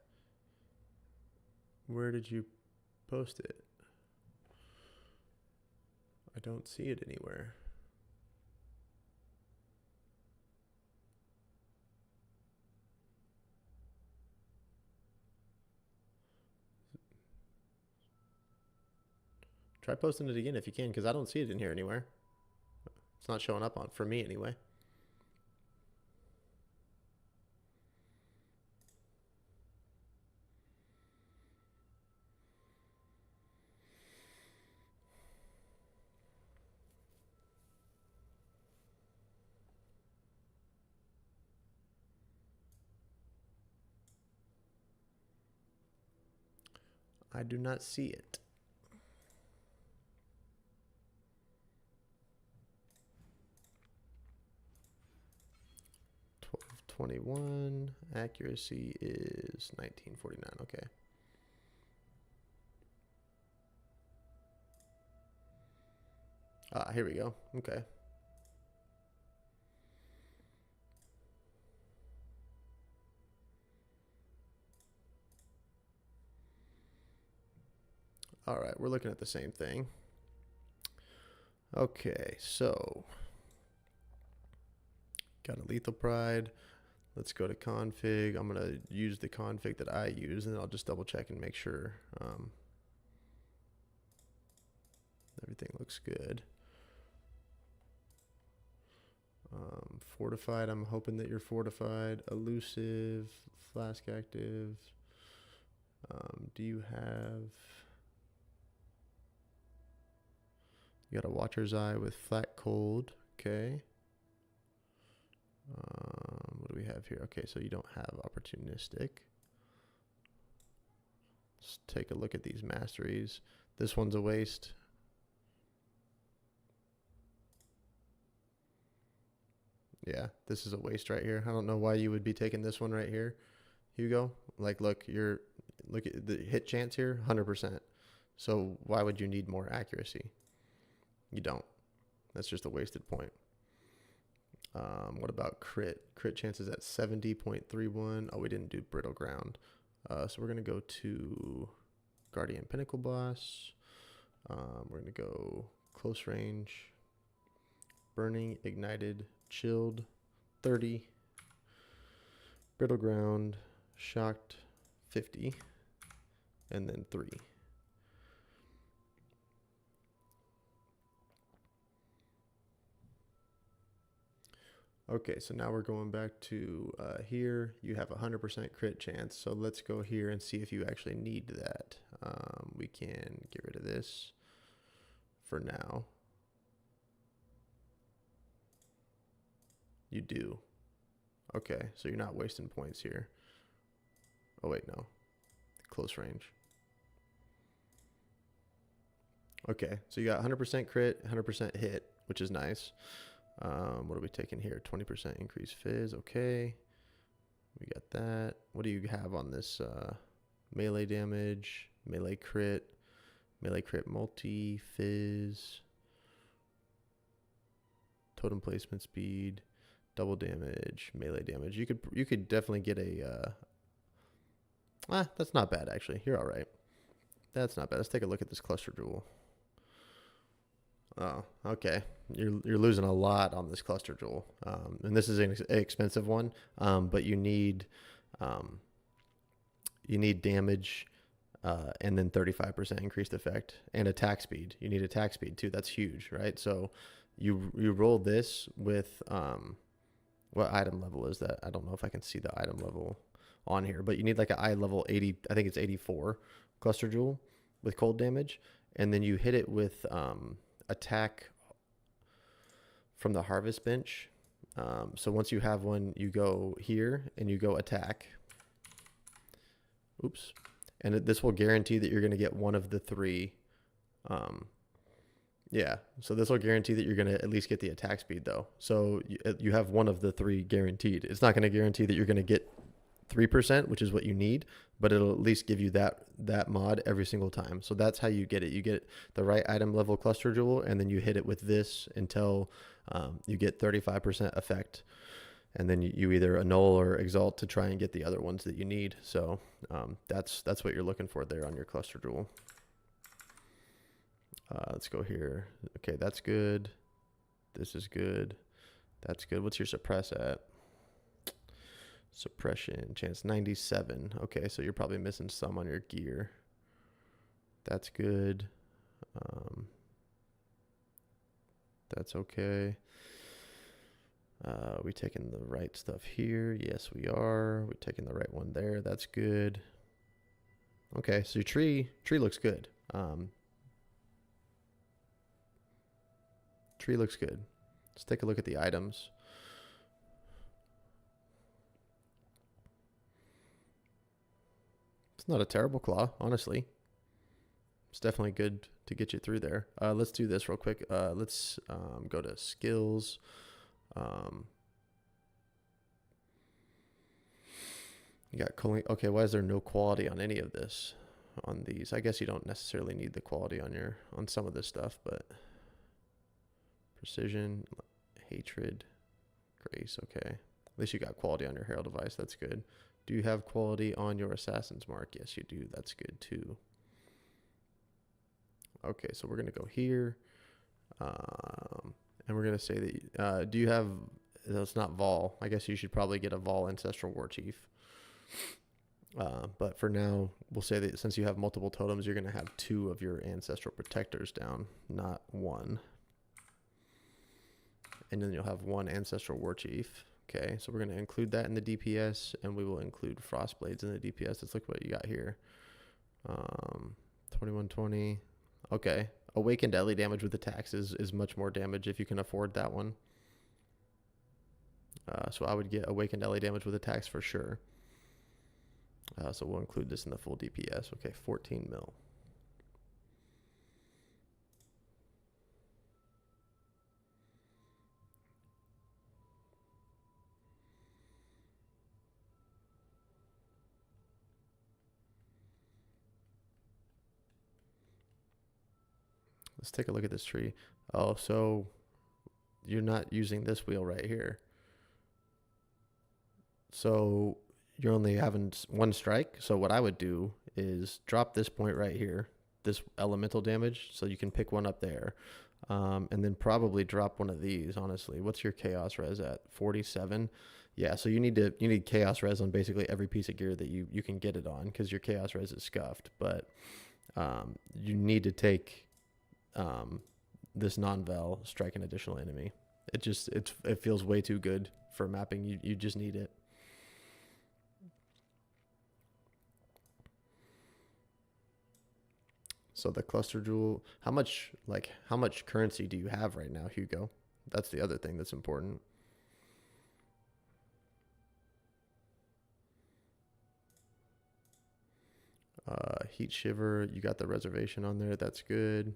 Where did you post it? I don't see it anywhere. Try posting it again if you can, because I don't see it in here anywhere. It's not showing up on for me anyway. I do not see it. 1221. Accuracy is 1949. Okay. Ah, here we go. Okay. All right, we're looking at the same thing. Okay, so got a lethal pride. Let's go to config. I'm gonna use the config that I use, and I'll just double check and make sure everything looks good. Fortified, I'm hoping that you're fortified. Elusive, flask active. Do you have... You got a Watcher's Eye with flat cold. Okay. What do we have here? Okay, so you don't have opportunistic. Let's take a look at these masteries. This one's a waste. Yeah, this is a waste right here. I don't know why you would be taking this one right here, Hugo. Like, look at the hit chance here, 100%. So why would you need more accuracy? You don't. That's just a wasted point. What about crit? Crit chances at 70.31. Oh, we didn't do brittle ground. So we're going to go to Guardian Pinnacle Boss. We're going to go close range, burning, ignited, chilled, 30, brittle ground, shocked, 50, and then 3. Okay, so now we're going back to here. You have a 100% crit chance. So let's go here and see if you actually need that. We can get rid of this for now. You do. Okay, so you're not wasting points here. Oh, wait, no. Close range. Okay, so you got 100% crit, 100% hit, which is nice. What are we taking here? 20% increase fizz. Okay. We got that. What do you have on this? Melee damage, melee crit multi, fizz, totem placement speed, double damage, melee damage. You could definitely get a that's not bad actually. You're all right. That's not bad. Let's take a look at this cluster jewel. Oh, okay. You're losing a lot on this cluster jewel, and this is an expensive one. But you need damage, and then 35% increased effect and attack speed. You need attack speed too. That's huge, right? So you roll this with what item level is that? I don't know if I can see the item level on here, but you need like an eye level 80. I think it's 84 cluster jewel with cold damage, and then you hit it with attack from the harvest bench. So once you have one, you go here and you go attack. Oops. And this will guarantee that you're going to get one of the 3. Yeah. So this will guarantee that you're going to at least get the attack speed though. So you have one of the 3 guaranteed. It's not going to guarantee that you're going to get 3%, which is what you need, but it'll at least give you that mod every single time. So that's how you get it. You get the right item level cluster jewel, and then you hit it with this until you get 35% effect, and then you either annul or exalt to try and get the other ones that you need. So that's what you're looking for there on your cluster jewel. Let's go here. Okay, that's good. This is good. That's good. What's your suppress at? Suppression chance 97. Okay, so you're probably missing some on your gear. That's good. That's okay. We taking the right stuff here? Yes, we are. We're taking the right one there. That's good. Okay, so your tree looks good. Tree looks good. Let's take a look at the items. It's not a terrible claw, honestly. It's definitely good to get you through there. Let's do this real quick. Let's go to skills. You got cooling. Okay, why is there no quality on any of this? On these, I guess you don't necessarily need the quality on some of this stuff, but precision, hatred, grace. Okay, at least you got quality on your herald device. That's good. Do you have quality on your assassin's mark? Yes, you do. That's good too. Okay, so we're going to go here. And we're going to say that, do you have, it's not Vol. I guess you should probably get a Vol Ancestral War Chief. But for now, we'll say that since you have multiple totems, you're going to have 2 of your Ancestral Protectors down, not 1. And then you'll have 1 Ancestral War Chief. Okay, so we're going to include that in the DPS, and we will include Frostblades in the DPS. Let's look what you got here. 2120. Okay, Awakened Deadly damage with attacks is much more damage if you can afford that one. So I would get Awakened Deadly damage with attacks for sure. So we'll include this in the full DPS. Okay, 14 mil. Let's take a look at this tree. Oh, so you're not using this wheel right here. So you're only having one strike. So what I would do is drop this point right here, this elemental damage, so you can pick one up there. And then probably drop one of these, honestly. What's your chaos res at? 47? Yeah, so you need chaos res on basically every piece of gear that you can get it on, because your chaos res is scuffed. But you need to take this non-vel, strike an additional enemy. It feels way too good for mapping. You just need it. So the cluster jewel, how much currency do you have right now, Hugo? That's the other thing that's important. Heat shiver, you got the reservation on there. That's good.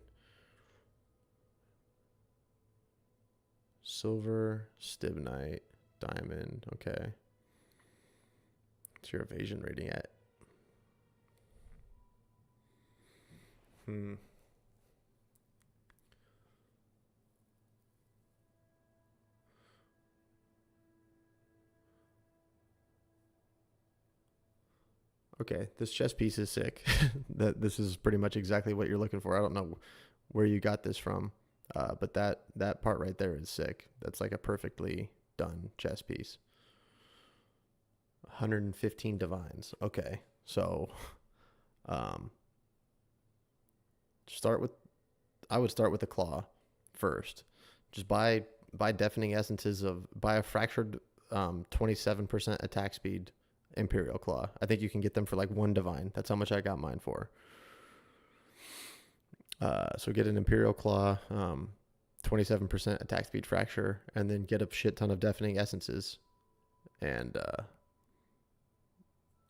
Silver, stibnite, diamond. Okay. What's your evasion rating at? Okay, this chest piece is sick. This is pretty much exactly what you're looking for. I don't know where you got this from, but that part right there is sick. That's like a perfectly done chest piece. 115 divines. Okay, so I would start with the claw first. Just buy deafening essences buy a fractured 27% attack speed Imperial Claw. I think you can get them for like 1 divine. That's how much I got mine for. So get an Imperial Claw, 27% attack speed fracture, and then get a shit ton of deafening essences. And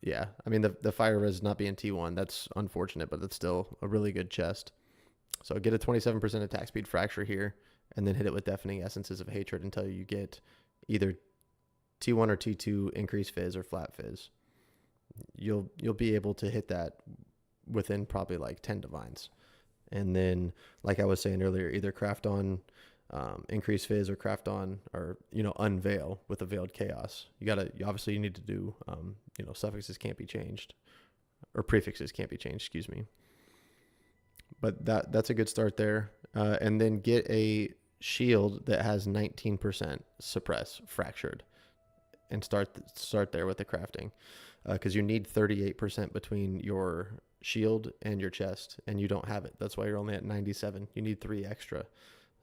yeah, I mean the fire res not being T1, that's unfortunate, but it's still a really good chest. So get a 27% attack speed fracture here, and then hit it with deafening essences of hatred until you get either T1 or T2 increase fizz or flat fizz. You'll be able to hit that within probably like 10 divines. And then, like I was saying earlier, either craft on increase fizz or craft on, or unveil with a veiled chaos. You obviously need to do suffixes can't be changed, or prefixes can't be changed, excuse me. But that's a good start there. And then get a shield that has 19% suppress fractured, and start there with the crafting, because you need 38% between your shield and your chest, and you don't have it. That's why you're only at 97. You need 3 extra.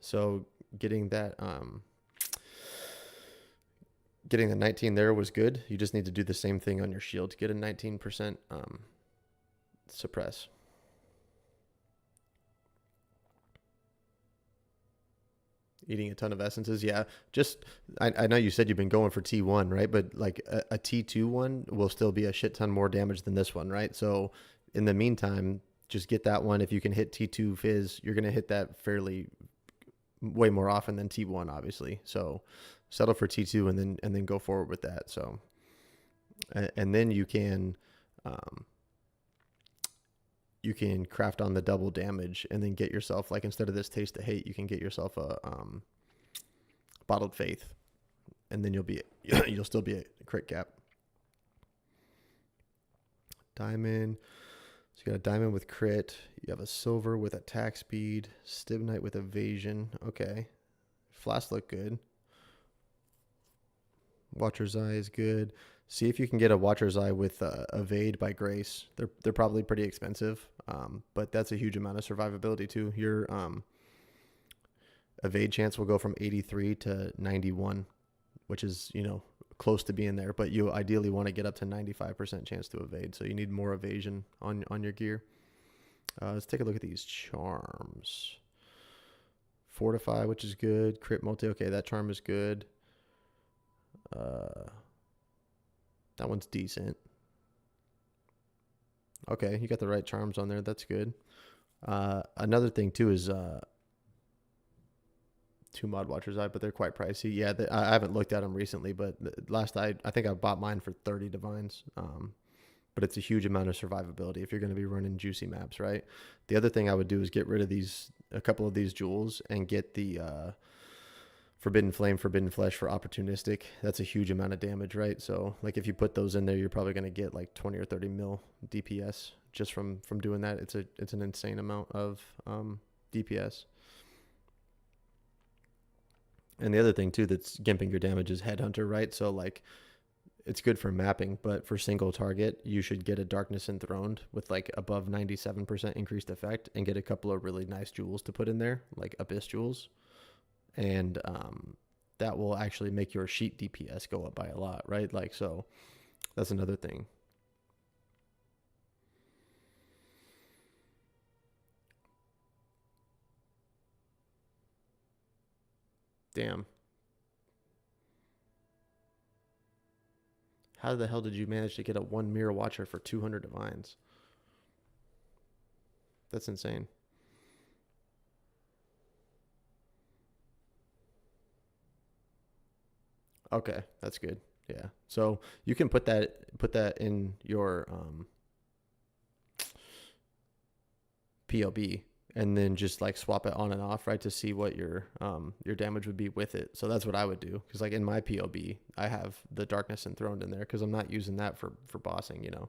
So getting that 19 there was good. You just need to do the same thing on your shield to get a 19% suppress. Eating a ton of essences. Yeah. I know you said you've been going for T1, right? But like a T2 one will still be a shit ton more damage than this one, right? So in the meantime, just get that one. If you can hit T2 fizz, you're going to hit that way more often than T1, obviously. So settle for T2 and then go forward with that. So, and then you can craft on the double damage, and then get yourself, like, instead of this taste of hate, you can get yourself a bottled faith, and then you'll still be a crit cap. Diamond. So you got a diamond with crit. You have a silver with attack speed. Stibnite with evasion. Okay. Flask look good. Watcher's Eye is good. See if you can get a Watcher's Eye with Evade by Grace. They're probably pretty expensive, but that's a huge amount of survivability too. Your Evade chance will go from 83 to 91, which is, close to being there, but you ideally want to get up to 95% chance to evade. So you need more evasion on your gear. Let's take a look at these charms. Fortify, which is good. Crit multi. Okay, that charm is good. That one's decent. Okay, you got the right charms on there. That's good. Another thing too is 2 Mod Watcher's Eye, but they're quite pricey. Yeah, I haven't looked at them recently, but I think I bought mine for 30 divines. But it's a huge amount of survivability if you're going to be running juicy maps, right? The other thing I would do is get rid of a couple of these jewels, and get the Forbidden Flame, Forbidden Flesh for opportunistic. That's a huge amount of damage, right? So like if you put those in there, you're probably going to get like 20 or 30 mil DPS just from doing that. It's an insane amount of DPS. And the other thing too that's gimping your damage is Headhunter, right? So like it's good for mapping, but for single target, you should get a Darkness Enthroned with like above 97% increased effect and get a couple of really nice jewels to put in there, like Abyss jewels. And that will actually make your sheet DPS go up by a lot, right? Like, so that's another thing. Damn. How the hell did you manage to get a 1 Mirror Watcher for 200 divines? That's insane. Okay, that's good. Yeah. So you can put that in your POB and then just like swap it on and off, right, to see what your damage would be with it. So that's what I would do, because like in my POB, I have the Darkness Enthroned in there because I'm not using that for bossing, you know.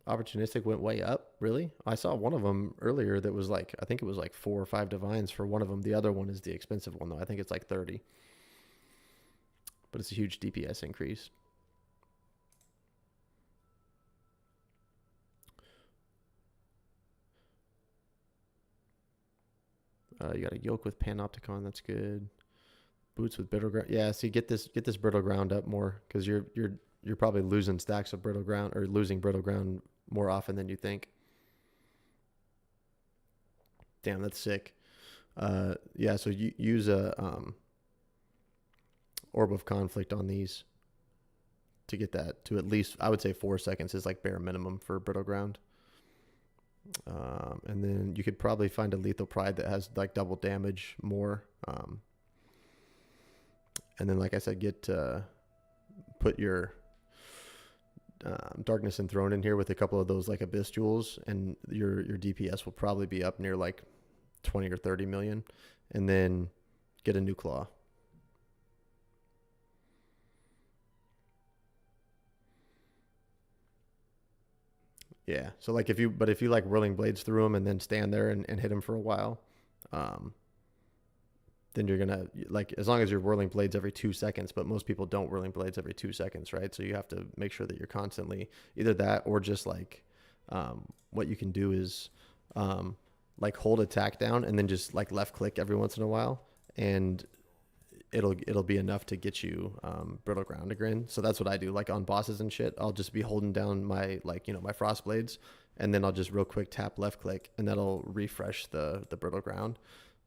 Opportunistic went way up. Really? I saw one of them earlier that was like, I think it was like 4 or 5 divines for one of them. The other one is the expensive one though. I think it's like 30. But it's a huge DPS increase. You got a yoke with Panopticon. That's good. Boots with brittle ground. Yeah. See, get this brittle ground up more, because you're probably losing stacks of brittle ground, or losing brittle ground more often than you think. Damn, that's sick. Yeah. So you use a Orb of Conflict on these to get that to at least, I would say 4 seconds is like bare minimum for brittle ground. And then you could probably find a Lethal Pride that has like double damage more. And then, like I said, put your Darkness Enthroned in here with a couple of those like Abyss jewels, and your DPS will probably be up near like 20 or 30 million. And then get a new claw. Yeah. So like if you like Whirling Blades through them and then stand there and hit them for a while, then you're gonna, like, as long as you're Whirling Blades every 2 seconds, but most people don't Whirling Blades every 2 seconds, right? So you have to make sure that you're constantly either that, or just like, what you can do is, like hold attack down and then just like left click every once in a while, and it'll be enough to get you brittle ground again. So that's what I do. Like on bosses and shit, I'll just be holding down my, like, you know, my frost blades, and then I'll just real quick tap left click, and that'll refresh the brittle ground.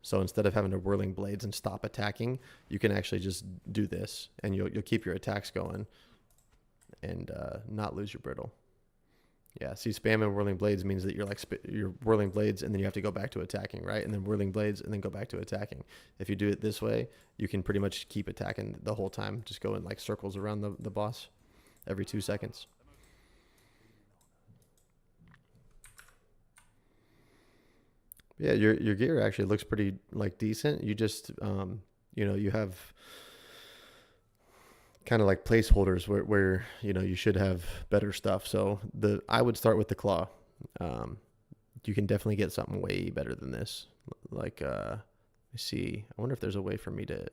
So instead of having to Whirling Blades and stop attacking, you can actually just do this, and you'll keep your attacks going and not lose your brittle. Yeah, see, spamming Whirling Blades means that you're like you're Whirling Blades and then you have to go back to attacking, right? And then Whirling Blades and then go back to attacking. If you do it this way, you can pretty much keep attacking the whole time. Just go in like circles around the boss every 2 seconds. Yeah, your gear actually looks pretty like decent. You just you know, you have kind of like placeholders where you know you should have better stuff. So I would start with the claw. You can definitely get something way better than this. Like let me see. I wonder if there's a way for me to.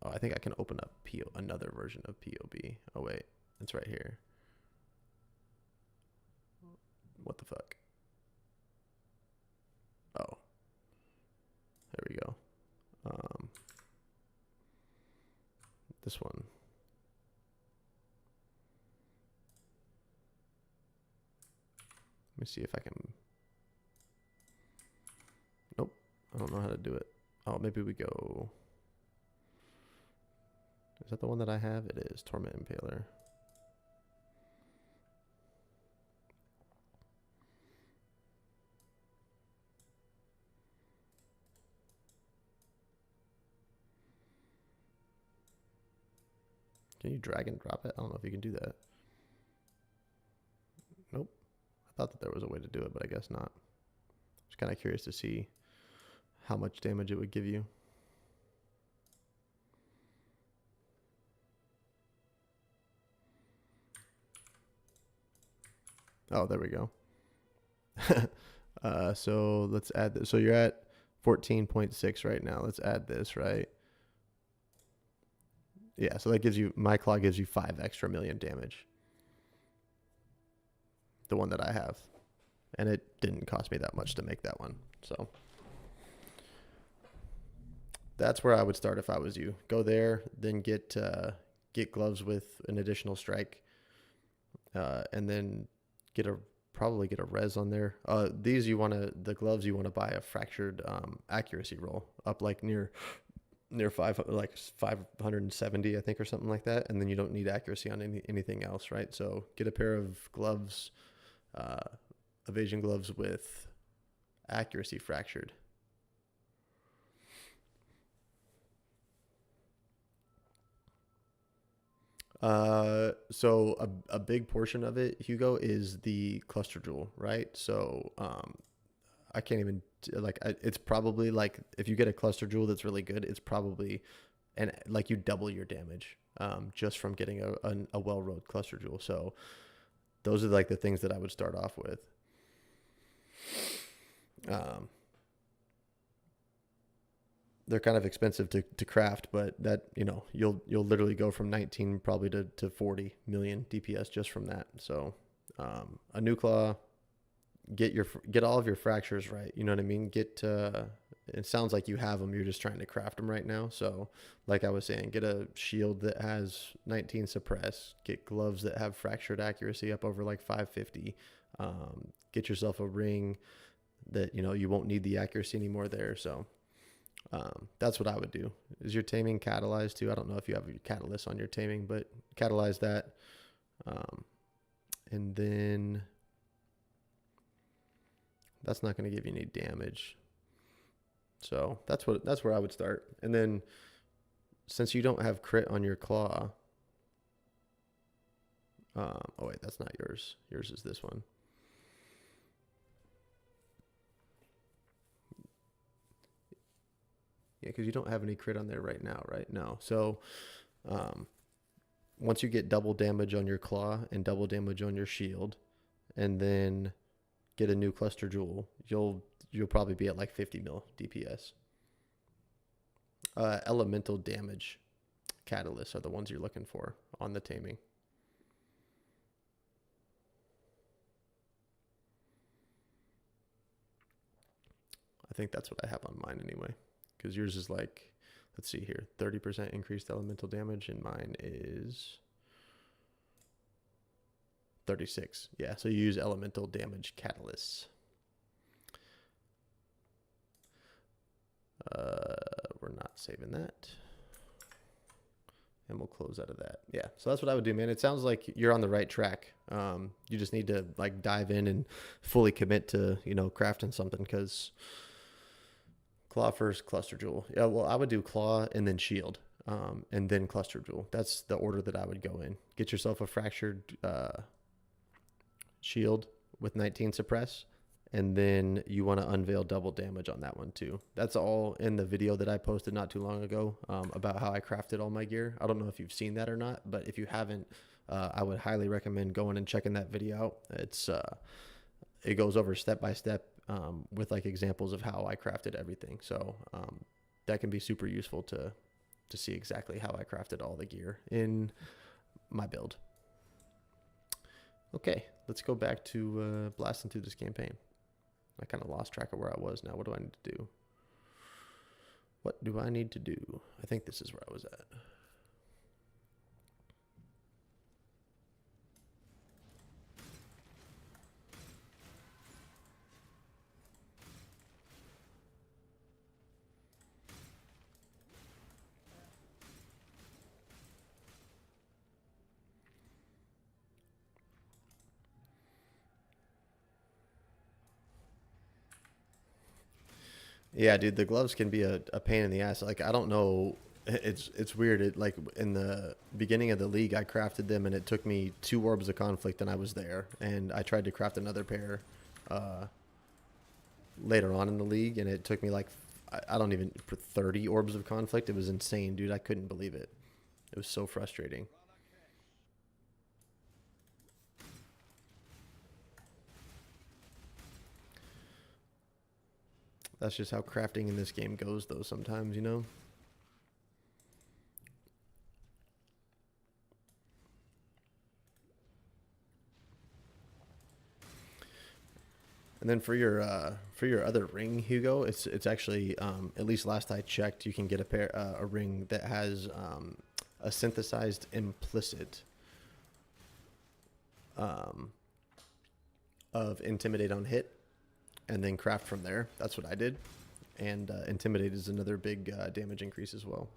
Oh, I think I can open up another version of POB. Oh wait, it's right here. What the fuck? Oh, there we go. This one. Let me see if I can. Nope, I don't know how to do it. Oh, maybe we go. Is that the one that I have? It is Torment Impaler. Can you drag and drop it? I don't know if you can do that. Nope. I thought that there was a way to do it, but I guess not. Just kind of curious to see how much damage it would give you. Oh, there we go. So let's add this. So you're at 14.6 right now. Let's add this, right? Yeah, so that gives you, my claw gives you 5 extra million damage. The one that I have. And it didn't cost me that much to make that one. So that's where I would start if I was you. Go there, then get gloves with an additional strike. And then probably get a res on there. The gloves you want to buy a fractured accuracy roll up like near 570, I think, or something like that, and then you don't need accuracy on anything else, right? So get a pair of gloves, evasion gloves with accuracy fractured. So a big portion of it, Hugo, is the cluster jewel, right? So I can't even it's probably like if you get a cluster jewel that's really good, it's probably you double your damage just from getting a well-rolled cluster jewel. So those are like the things that I would start off with. They're kind of expensive to craft, but that, you'll literally go from 19 probably to 40 million DPS just from that. So a new claw, get all of your fractures right. You know what I mean? It sounds like you have them. You're just trying to craft them right now. So like I was saying, get a shield that has 19 suppress, get gloves that have fractured accuracy up over like 550. Get yourself a ring that, you won't need the accuracy anymore there. So that's what I would do. Is your taming catalyzed too? I don't know if you have your catalyst on your taming, but catalyze that. And then that's not going to give you any damage. So that's where I would start. And then since you don't have crit on your claw, oh wait, that's not yours. Yours is this one. Yeah, because you don't have any crit on there right now, right? No. So once you get double damage on your claw and double damage on your shield, and then get a new cluster jewel, you'll probably be at like 50 mil DPS. Elemental damage catalysts are the ones you're looking for on the taming. I think that's what I have on mine anyway. Because yours is like, let's see here, 30% increased elemental damage, and mine is 36. Yeah, so you use elemental damage catalysts. We're not saving that. And we'll close out of that. Yeah, so that's what I would do, man. It sounds like you're on the right track. You just need to like dive in and fully commit to, crafting something, because claw first, cluster jewel. Yeah, well, I would do claw and then shield, and then cluster jewel. That's the order that I would go in. Get yourself a fractured shield with 19 suppress, and then you want to unveil double damage on that one too. That's all in the video that I posted not too long ago about how I crafted all my gear. I don't know if you've seen that or not, but if you haven't, I would highly recommend going and checking that video out. It goes over step by step with like examples of how I crafted everything. So that can be super useful to see exactly how I crafted all the gear in my build. Okay, let's go back to blasting through this campaign. I kind of lost track of where I was now. What do I need to do? What do I need to do? I think this is where I was at. Yeah, dude, the gloves can be a pain in the ass. Like, I don't know. It's weird. It, like, in the beginning of the league, I crafted them, and it took me 2 orbs of conflict, and I was there. And I tried to craft another pair later on in the league, and it took me like I don't even, for 30 orbs of conflict, it was insane, dude. I couldn't believe it. It was so frustrating. That's just how crafting in this game goes, though, sometimes, you know? And then for your other ring, Hugo, it's actually at least last I checked, you can get a ring that has a synthesized implicit of intimidate on hit, and then craft from there. That's what I did, and intimidate is another big damage increase as well.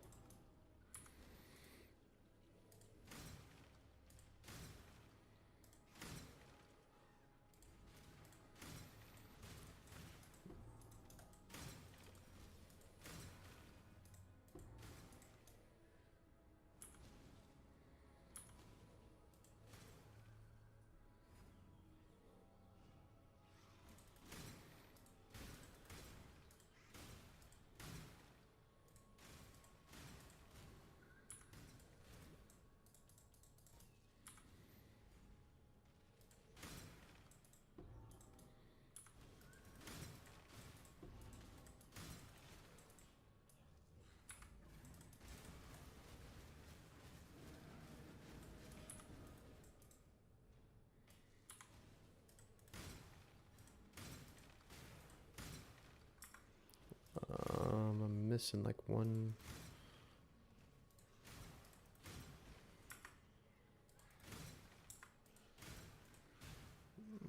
I'm missing like one.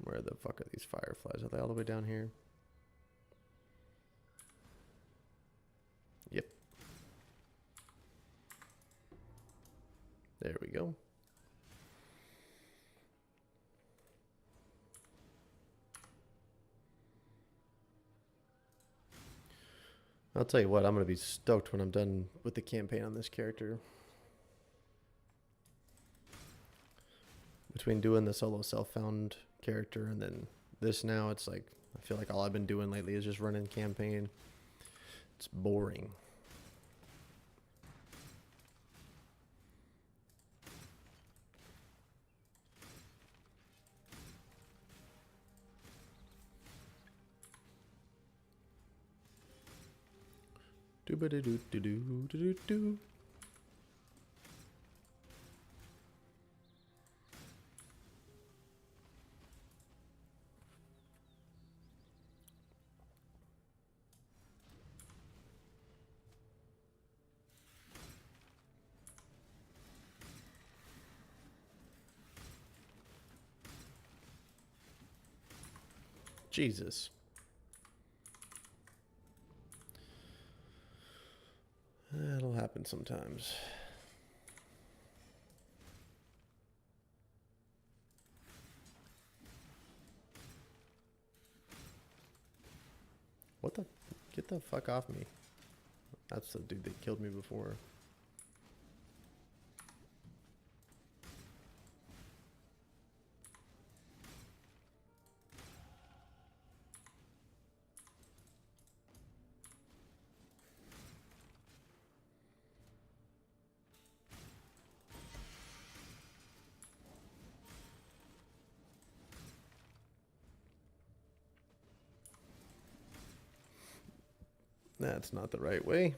Where the fuck are these fireflies? Are they all the way down here? Yep. There we go. I'll tell you what, I'm going to be stoked when I'm done with the campaign on this character. Between doing the solo self-found character and then this now, it's like, I feel like all I've been doing lately is just running campaign. It's boring. Do-ba-da-do-do-do-do-do-do. Jesus. That'll happen sometimes. What the? Get the fuck off me. That's the dude that killed me before. That's not the right way.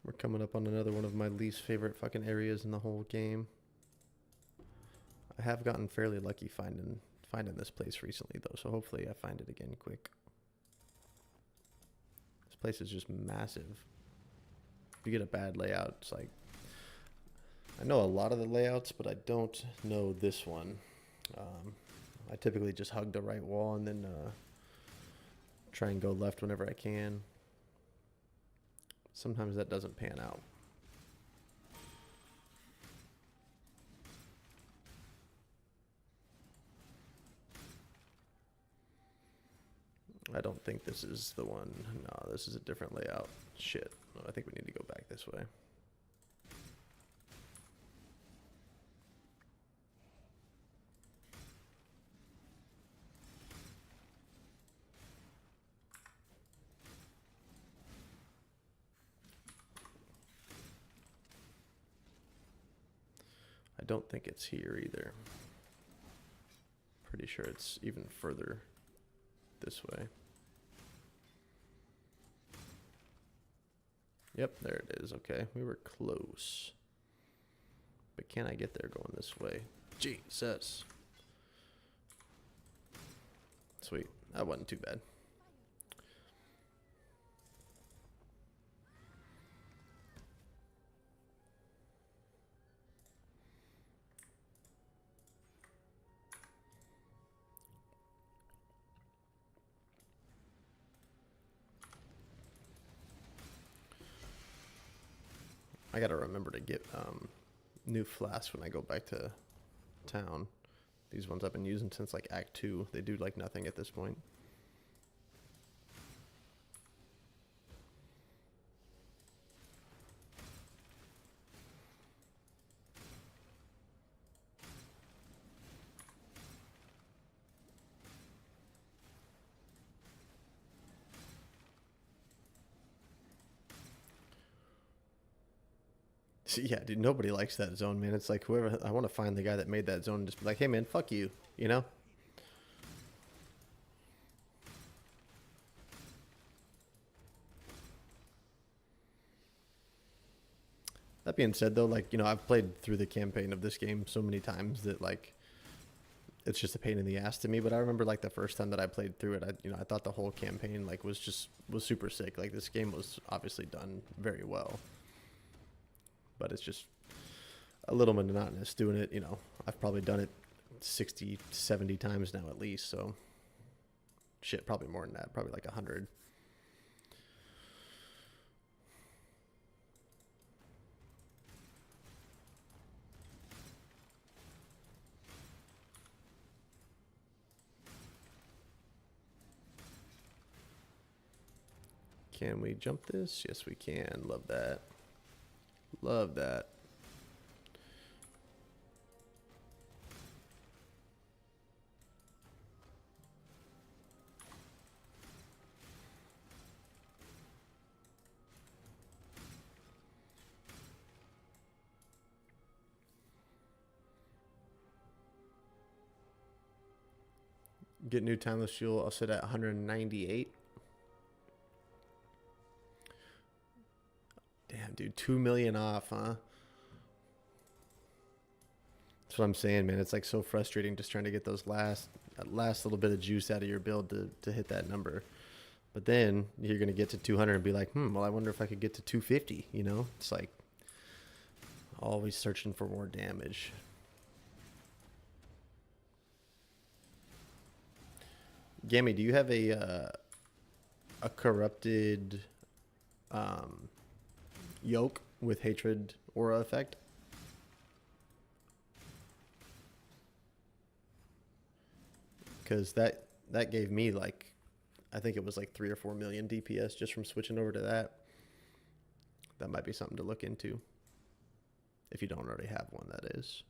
We're coming up on another one of my least favorite fucking areas in the whole game. I have gotten fairly lucky finding this place recently though, so hopefully I find it again quick. This place is just massive. If you get a bad layout, it's like, I know a lot of the layouts, but I don't know this one. I typically just hug the right wall and then try and go left whenever I can. Sometimes that doesn't pan out. I don't think this is the one. No, this is a different layout. Shit. No, I think we need to go back this way. don't think it's here either. Pretty sure it's even further this way. Yep, there it is. Okay, we were close. But can I get there going this way? Jesus. Sweet. That wasn't too bad. I gotta remember to get new flasks when I go back to town. These ones I've been using since like Act 2. They do like nothing at this point. Yeah, dude, nobody likes that zone, man. It's like whoever, I want to find the guy that made that zone and just be like, hey, man, fuck you, you know? That being said, though, like, you know, I've played through the campaign of this game so many times that, like, it's just a pain in the ass to me. But I remember, like, the first time that I played through it, I thought the whole campaign, like, was super sick. Like, this game was obviously done very well. But it's just a little monotonous doing it. You know, I've probably done it 60, 70 times now at least. So, shit, probably more than that. Probably like 100. Can we jump this? Yes, we can. Love that. Love that. Get new timeless fuel. I'll set at 198. Damn, dude, 2 million off, huh? That's what I'm saying, man. It's like so frustrating just trying to get those that last little bit of juice out of your build to hit that number. But then you're gonna get to 200 and be like, well, I wonder if I could get to 250. You know, it's like always searching for more damage. Gammy, do you have a corrupted yoke with hatred aura effect? Because that gave me like, I think it was like 3 or 4 million DPS just from switching over to that. That might be something to look into if you don't already have one, that is.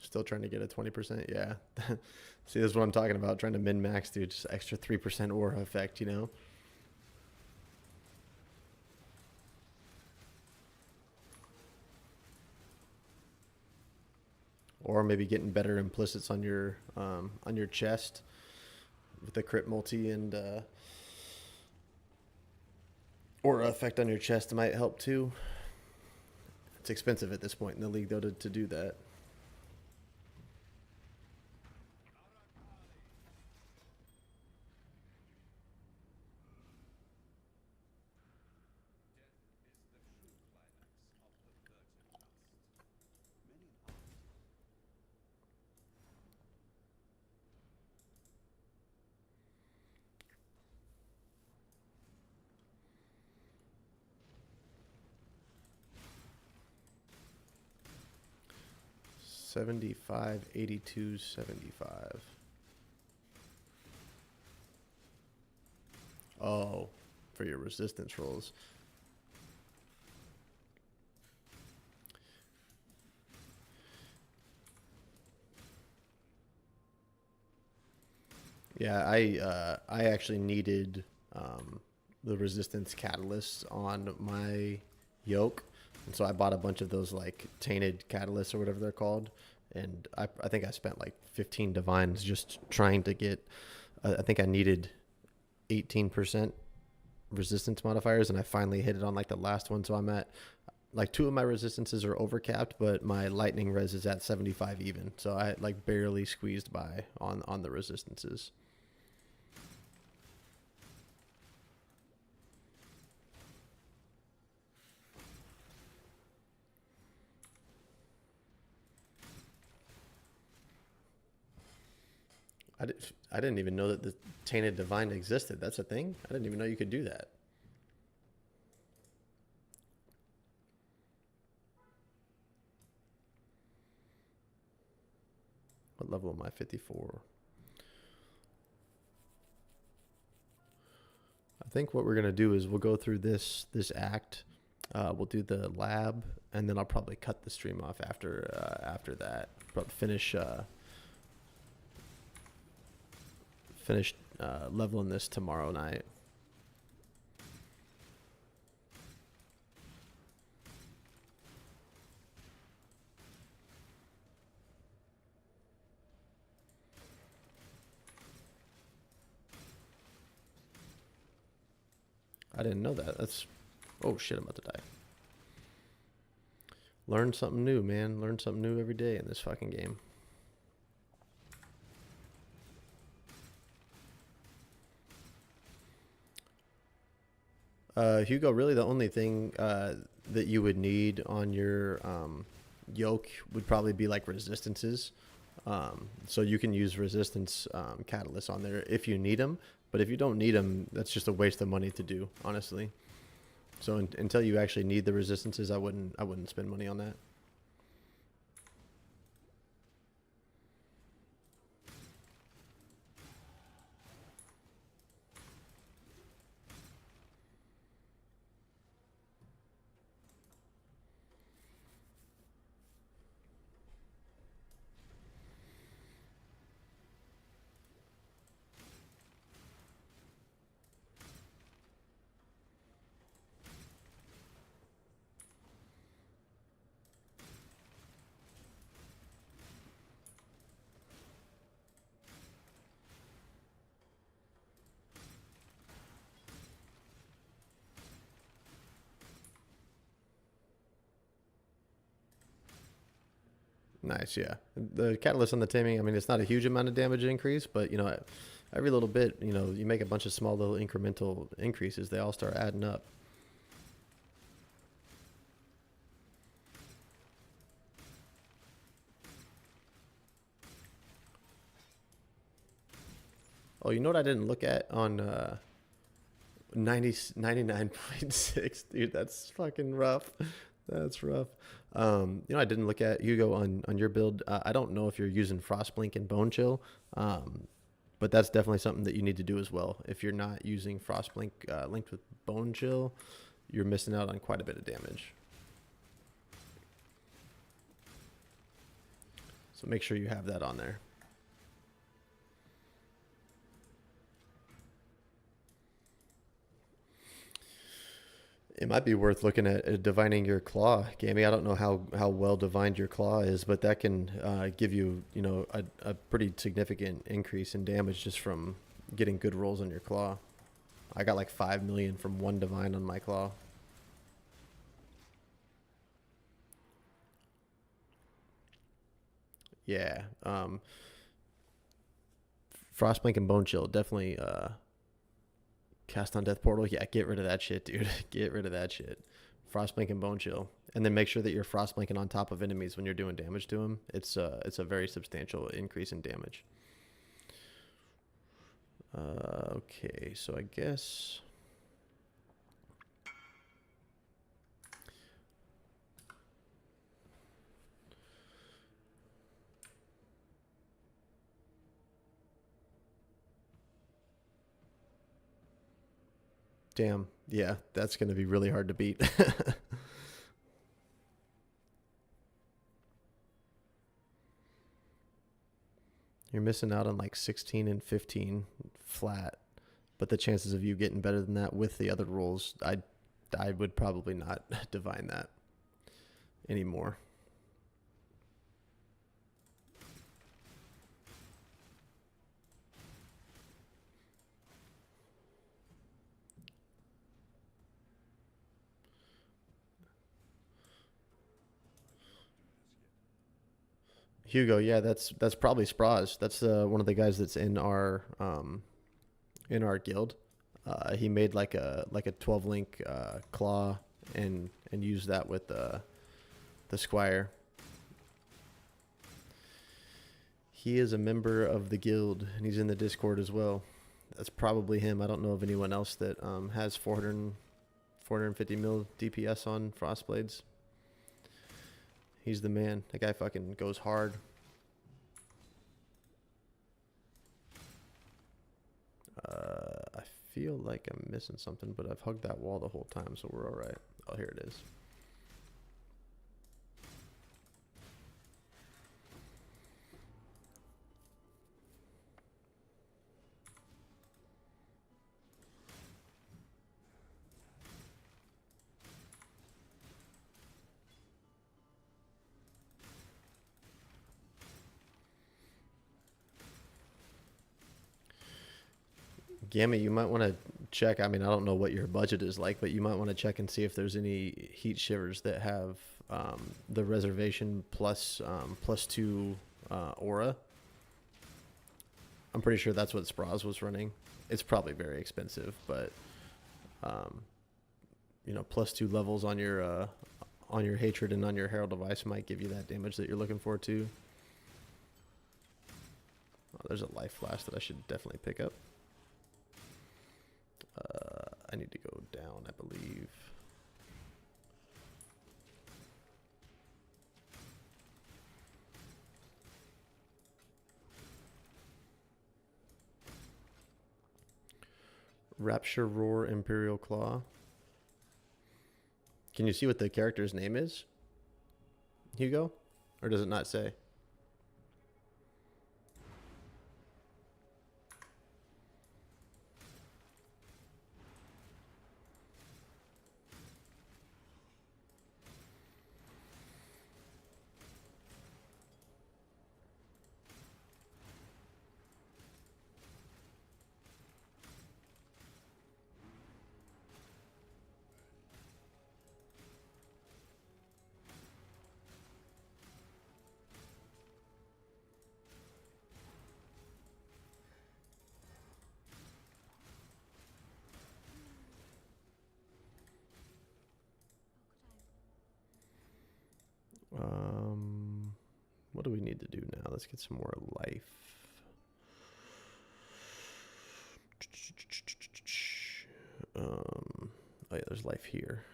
Still trying to get a 20%. Yeah. See, this is what I'm talking about. Trying to min-max, dude. Just extra 3% aura effect, you know? Or maybe getting better implicits on your chest with the crit multi and aura effect on your chest might help too. It's expensive at this point in the league though to do that. 75, 82, 75. Oh, for your resistance rolls. Yeah, I actually needed the resistance catalysts on my yoke, and so I bought a bunch of those like tainted catalysts or whatever they're called, and I think I spent like 15 divines just trying to get. I think I needed 18% resistance modifiers, and I finally hit it on like the last one. So I'm at like two of my resistances are overcapped, but my lightning res is at 75 even. So I like barely squeezed by on the resistances. I didn't even know that the tainted divine existed. That's a thing? I didn't even know you could do that. What level am I? 54. I think what we're gonna do is we'll go through this act. We'll do the lab, and then I'll probably cut the stream off after that. Probably finish leveling this tomorrow night. I didn't know that. That's... Oh shit, I'm about to die. Learn something new, man. Learn something new every day in this fucking game. Hugo, really the only thing that you would need on your yoke would probably be like resistances. So you can use resistance catalysts on there if you need them. But if you don't need them, that's just a waste of money to do, honestly. So until you actually need the resistances, I wouldn't spend money on that. Nice, yeah. The catalyst on the taming, I mean, it's not a huge amount of damage increase, but, you know, every little bit, you know, you make a bunch of small little incremental increases, they all start adding up. Oh, you know what I didn't look at on 99.6, dude, that's fucking rough. That's rough. You know, I didn't look at Hugo on your build. I don't know if you're using Frostblink and Bone Chill, but that's definitely something that you need to do as well. If you're not using Frostblink linked with Bone Chill, you're missing out on quite a bit of damage. So make sure you have that on there. It might be worth looking at divining your claw, Gammy. I don't know how well divined your claw is, but that can give you, you know, a pretty significant increase in damage just from getting good rolls on your claw. I got like 5 million from one divine on my claw. Yeah. Frostblink and Bone Chill definitely cast on Death Portal. Yeah, get rid of that shit, dude. Get rid of that shit. Frostblink and Bone Chill. And then make sure that you're Frostblinking on top of enemies when you're doing damage to them. It's a very substantial increase in damage. Okay, so I guess... Damn. Yeah, that's going to be really hard to beat. You're missing out on like 16 and 15 flat, but the chances of you getting better than that with the other rules, I would probably not divine that anymore. Hugo, yeah, that's probably Spraz. That's one of the guys that's in our guild. He made like a 12 link claw and used that with the squire. He is a member of the guild and he's in the Discord as well. That's probably him. I don't know of anyone else that has 450 mil DPS on Frostblades. He's the man. That guy fucking goes hard. I feel like I'm missing something, but I've hugged that wall the whole time, so we're all right. Oh, here it is. Gammy, you might want to check. I mean, I don't know what your budget is like, but you might want to check and see if there's any heat shivers that have the reservation plus +2 aura. I'm pretty sure that's what Spraz was running. It's probably very expensive, but you know, +2 levels on your hatred and on your herald device might give you that damage that you're looking for too. Oh, there's a life flash that I should definitely pick up. I need to go down, I believe. Rapture Roar Imperial Claw. Can you see what the character's name is, Hugo? Or does it not say? What do we need to do now? Let's get some more life. Oh yeah, there's life here.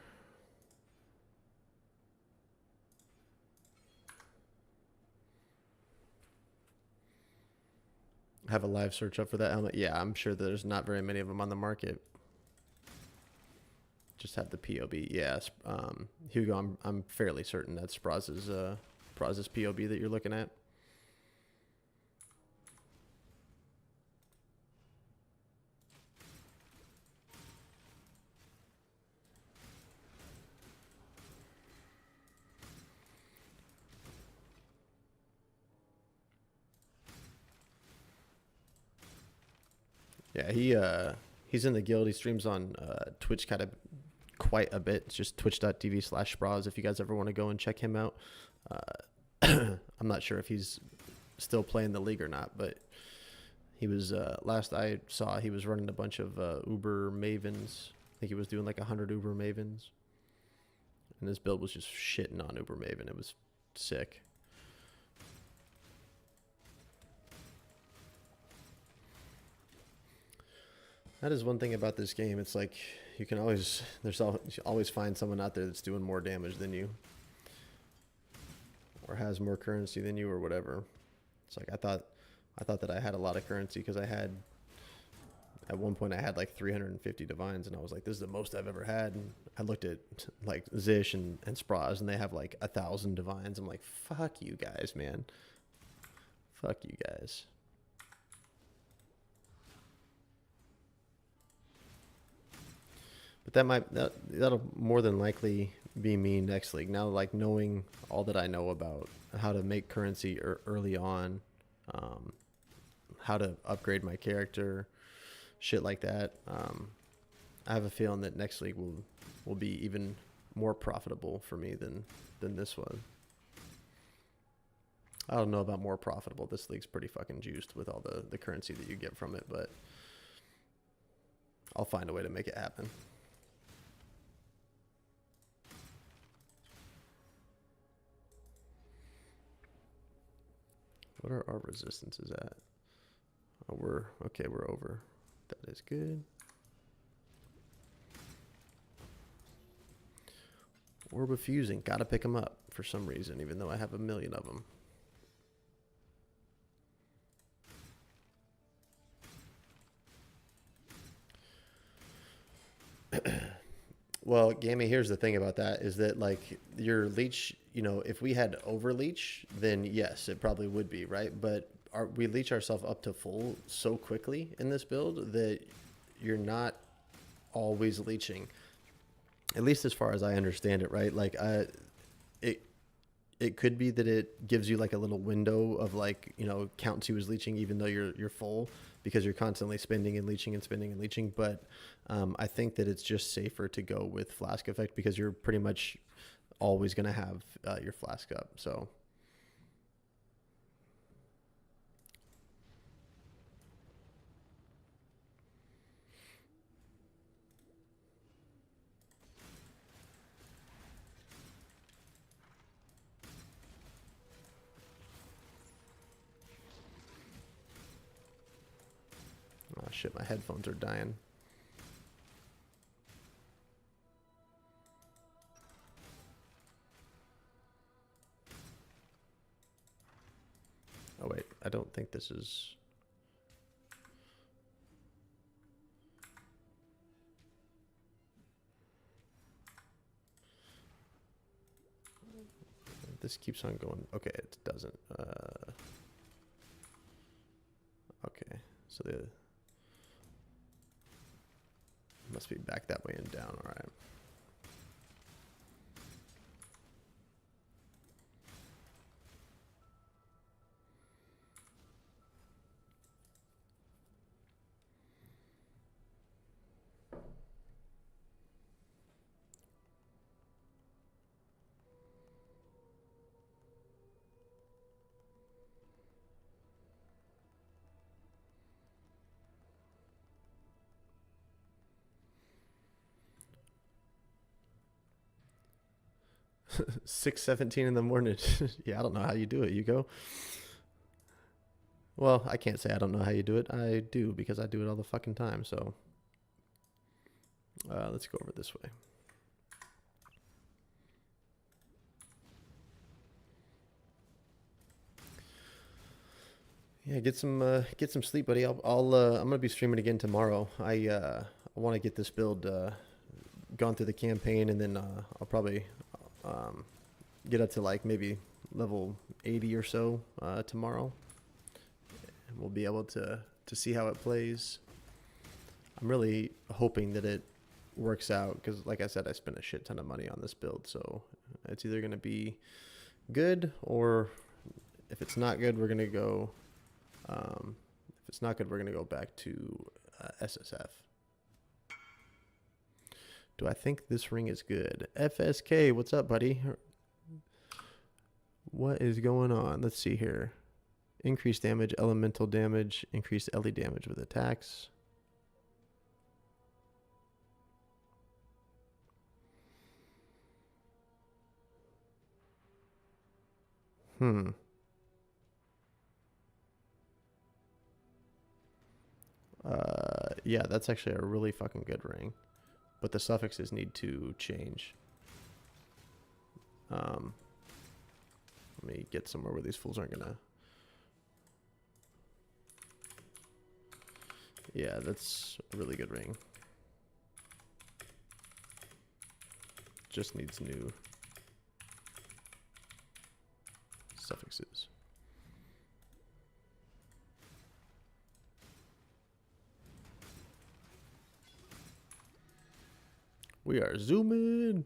Have a live search up for that helmet? Yeah, I'm sure there's not very many of them on the market. Just have the POB. Yeah, Hugo, I'm fairly certain that's Spraz's POB that you're looking at. Yeah, he's in the guild. He streams on Twitch kind of quite a bit. It's just twitch.tv/Spraz if you guys ever want to go and check him out. I'm not sure if he's still playing the league or not, but he was last I saw he was running a bunch of Uber Mavens. I think he was doing like 100 Uber Mavens, and his build was just shitting on Uber Maven. It was sick. That is one thing about this game. It's like you can always find someone out there that's doing more damage than you, or has more currency than you, or whatever. It's like I thought that I had a lot of currency because I had At one point, I had like 350 divines, and I was like, "This is the most I've ever had." And I looked at like Zish and Spraz, and they have like 1,000 divines. I'm like, "Fuck you guys, man! Fuck you guys." But that'll more than likely be me next league. Now, like knowing all that I know about how to make currency early on, um, how to upgrade my character, shit like that. I have a feeling that next league will be even more profitable for me than this one. I don't know about more profitable. This league's pretty fucking juiced with all the currency that you get from it, but I'll find a way to make it happen. What are our resistances at? Oh, we're over. That is good. Orb of Fusing. Gotta pick them up for some reason, even though I have 1,000,000 of them. Well, Gammy, here's the thing about that is that like your leech, you know, if we had overleech, then yes, it probably would be, right? But we leech ourselves up to full so quickly in this build that you're not always leeching. At least as far as I understand it, right? Like it could be that it gives you like a little window of like, you know, counts you as leeching even though you're full because you're constantly spending and leeching and spending and leeching. But I think that it's just safer to go with flask effect because you're pretty much always going to have your flask up. So oh shit, my headphones are dying. Oh wait, I don't think this is. This keeps on going. Okay, it doesn't. Okay, so the must be back that way and down. All right. – 6:17 in the morning. Yeah, I don't know how you do it. You go. Well, I can't say I don't know how you do it. I do because I do it all the fucking time. So let's go over this way. Yeah, get some sleep, buddy. I'm gonna be streaming again tomorrow. I want to get this build gone through the campaign, and then I'll probably get up to like maybe level 80 or so tomorrow. And we'll be able to see how it plays. I'm really hoping that it works out because, like I said, I spent a shit ton of money on this build, so it's either gonna be good or if it's not good, we're gonna go. If it's not good, we're going to go back to SSF. Do I think this ring is good? FSK, what's up, buddy? What is going on? Let's see here. Increased damage, elemental damage, increased LE damage with attacks. Yeah, that's actually a really fucking good ring. But the suffixes need to change. Let me get somewhere where these fools aren't gonna... Yeah, that's a really good ring. Just needs new suffixes. We are zooming.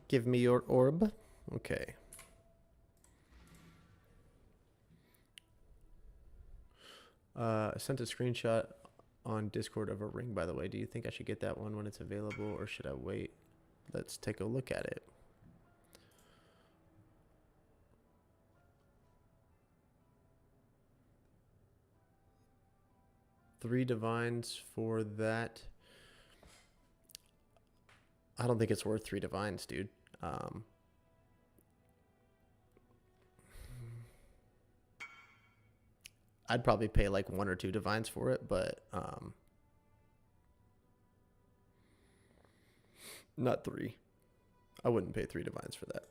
Give me your orb. Okay. I sent a screenshot on Discord of a ring, by the way. Do you think I should get that one when it's available, or should I wait? Let's take a look at it. Three divines for that. I don't think it's worth 3 divines, dude. I'd probably pay like 1 or 2 divines for it, but not 3. I wouldn't pay 3 divines for that.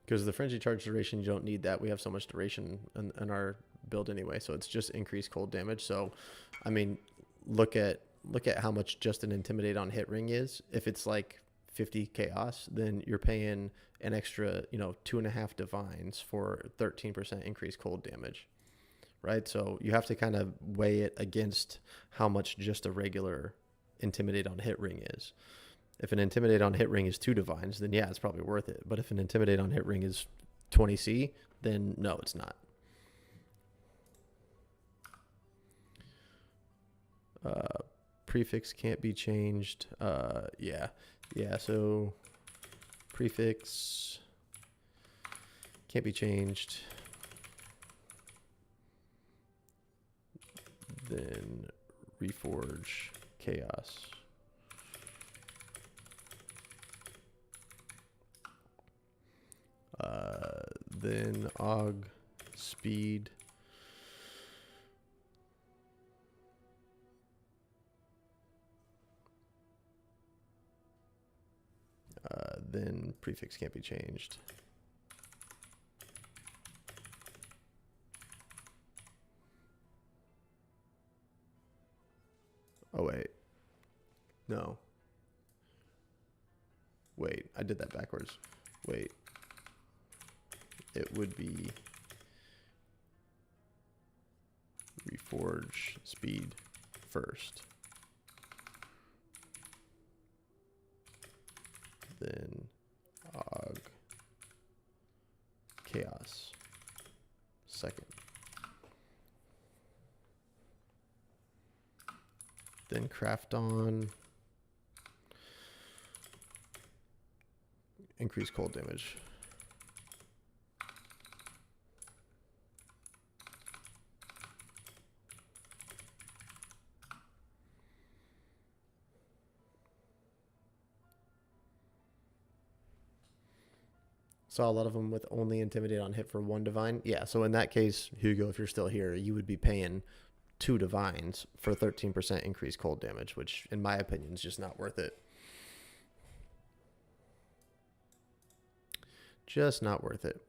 Because the frenzy charge duration, you don't need that. We have so much duration in our build anyway, so it's just increased cold damage. So, I mean, look at how much just an intimidate on hit ring is. If it's like 50 chaos, then you're paying an extra, 2.5 divines for 13% increased cold damage, right? So you have to kind of weigh it against how much just a regular intimidate on hit ring is. If an intimidate on hit ring is 2 divines, then yeah, it's probably worth it. But if an intimidate on hit ring is 20C, then no, it's not. Prefix can't be changed. Yeah. So prefix can't be changed. Then reforge chaos. Then aug speed. Then prefix can't be changed. Oh, wait. No. Wait, I did that backwards. Wait. It would be reforge speed first. Then aug chaos second. Then craft on increase cold damage. Saw a lot of them with only intimidate on hit for 1 divine. Yeah, so in that case, Hugo, if you're still here, you would be paying 2 divines for 13% increased cold damage, which in my opinion is just not worth it. Just not worth it.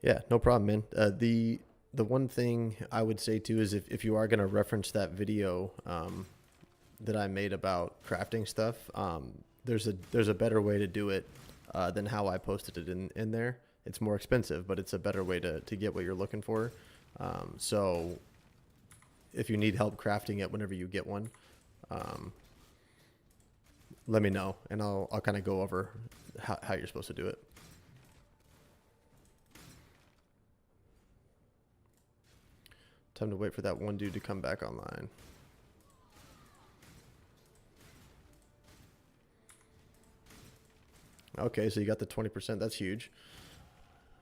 Yeah, no problem, man. The one thing I would say too is if you are going to reference that video that I made about crafting stuff, there's a better way to do it than how I posted it in there. It's more expensive, but it's a better way to get what you're looking for. So if you need help crafting it whenever you get one, let me know, and I'll kind of go over how you're supposed to do it. Time to wait for that one dude to come back online. Okay, so you got the 20%. That's huge.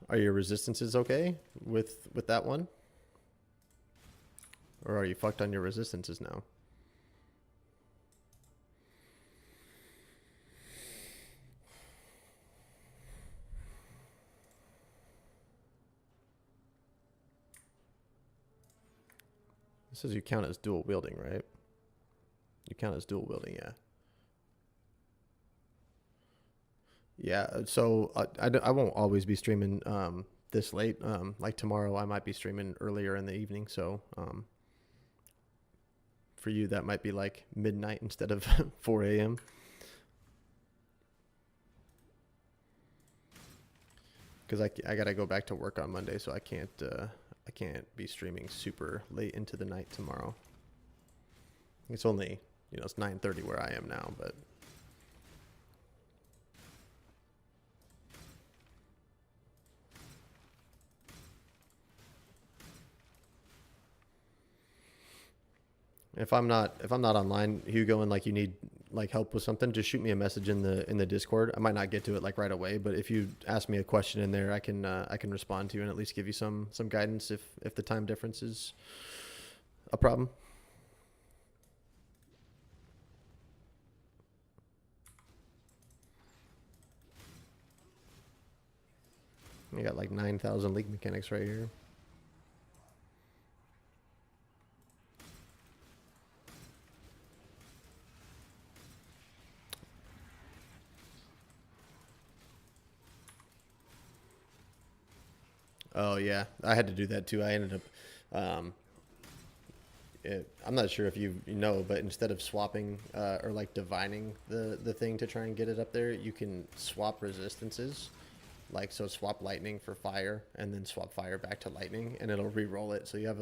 Are your resistances okay with that one? Or are you fucked on your resistances now? This says you count as dual wielding, right? You count as dual wielding, yeah. Yeah, so I won't always be streaming this late. Like tomorrow, I might be streaming earlier in the evening. So for you, that might be like midnight instead of 4 a.m. Because I gotta go back to work on Monday, so I can't be streaming super late into the night tomorrow. It's only, it's 9:30 where I am now, but. If I'm not online, Hugo, and like you need like help with something, just shoot me a message in the Discord. I might not get to it like right away, but if you ask me a question in there, I can respond to you and at least give you some guidance if the time difference is a problem. You got like 9,000 league mechanics right here. Oh yeah, I had to do that too. I ended up, I'm not sure if you know, but instead of swapping or like divining the thing to try and get it up there, you can swap resistances. Like, so swap lightning for fire and then swap fire back to lightning, and it'll re-roll it. So you have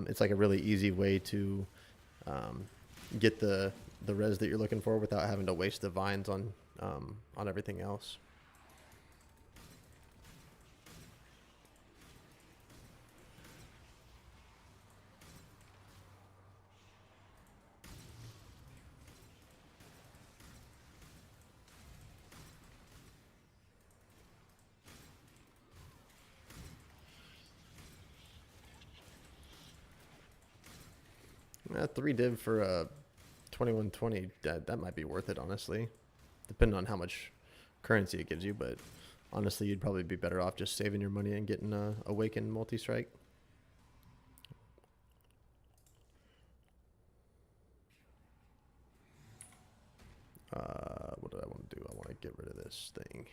it's like a really easy way to get the res that you're looking for without having to waste the vines on everything else. 3 div for a 2120, that might be worth it, honestly. Depending on how much currency it gives you, but honestly, you'd probably be better off just saving your money and getting a Awaken multi-strike. What do I want to do? I want to get rid of this thing.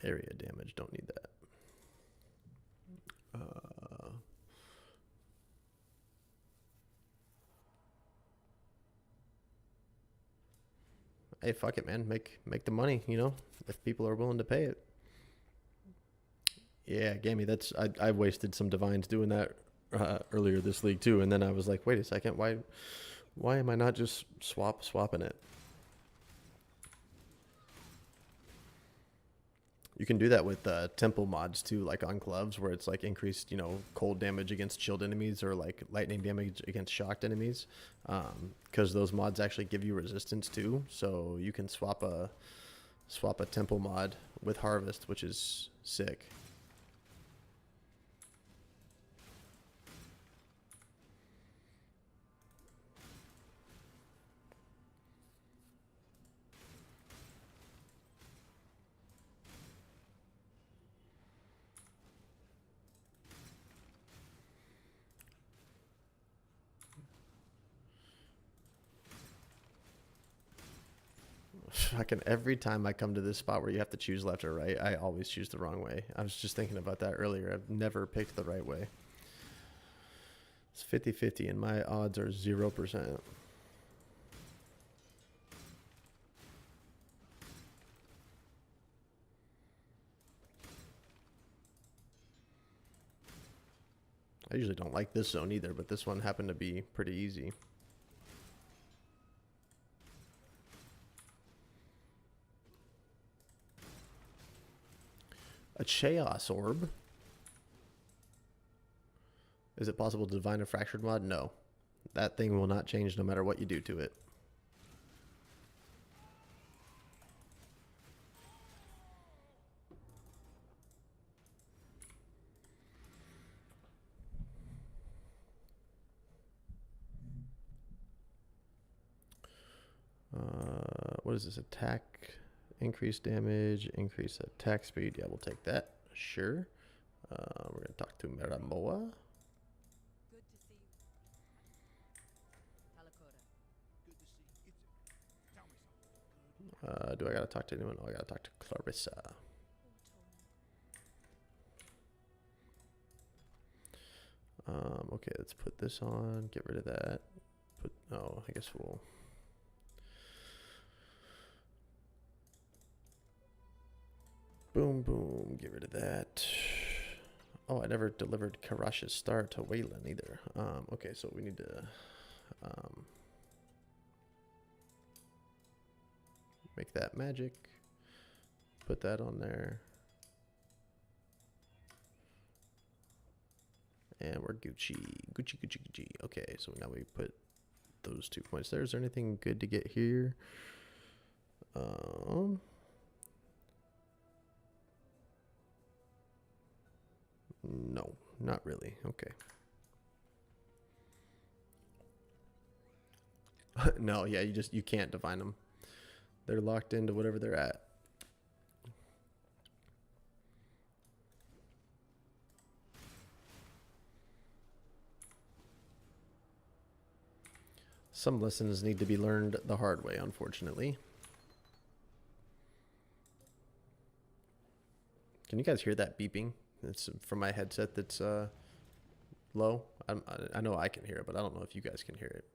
Area damage, don't need that. Hey, fuck it, man. Make the money, if people are willing to pay it. Yeah, Gammy, I wasted some divines doing that earlier this league too, and then I was like, wait a second, why am I not just swapping it? You can do that with temple mods too, like on gloves, where it's like increased, cold damage against chilled enemies or like lightning damage against shocked enemies, because those mods actually give you resistance too. So you can swap a temple mod with harvest, which is sick. fucking every time I come to this spot where you have to choose left or right, I always choose the wrong way. I was just thinking about that earlier. I've never picked the right way. It's 50-50 and my odds are 0%. I usually don't like this zone either, but this one happened to be pretty easy. A Chaos Orb. Is it possible to divine a fractured mod? No. That thing will not change no matter what you do to it. What is this? Attack, increase damage, increase attack speed. Yeah, we'll take that. Sure. We're going to talk to Maramoa. Good to see you. Talakota. Good to see you. Tell me something. Do I got to talk to anyone? Oh, I got to talk to Clarissa. Okay, let's put this on. Get rid of that. I guess we'll... Boom, boom. Get rid of that. Oh, I never delivered Karash's star to Waylon either. Okay, so we need to make that magic. Put that on there. And we're Gucci. Gucci, Gucci, Gucci. Okay, so now we put those 2 points there. Is there anything good to get here? No, not really. Okay. No, yeah, you can't divine them. They're locked into whatever they're at. Some lessons need to be learned the hard way, unfortunately. Can you guys hear that beeping? It's from my headset that's low. I know I can hear it, but I don't know if you guys can hear it.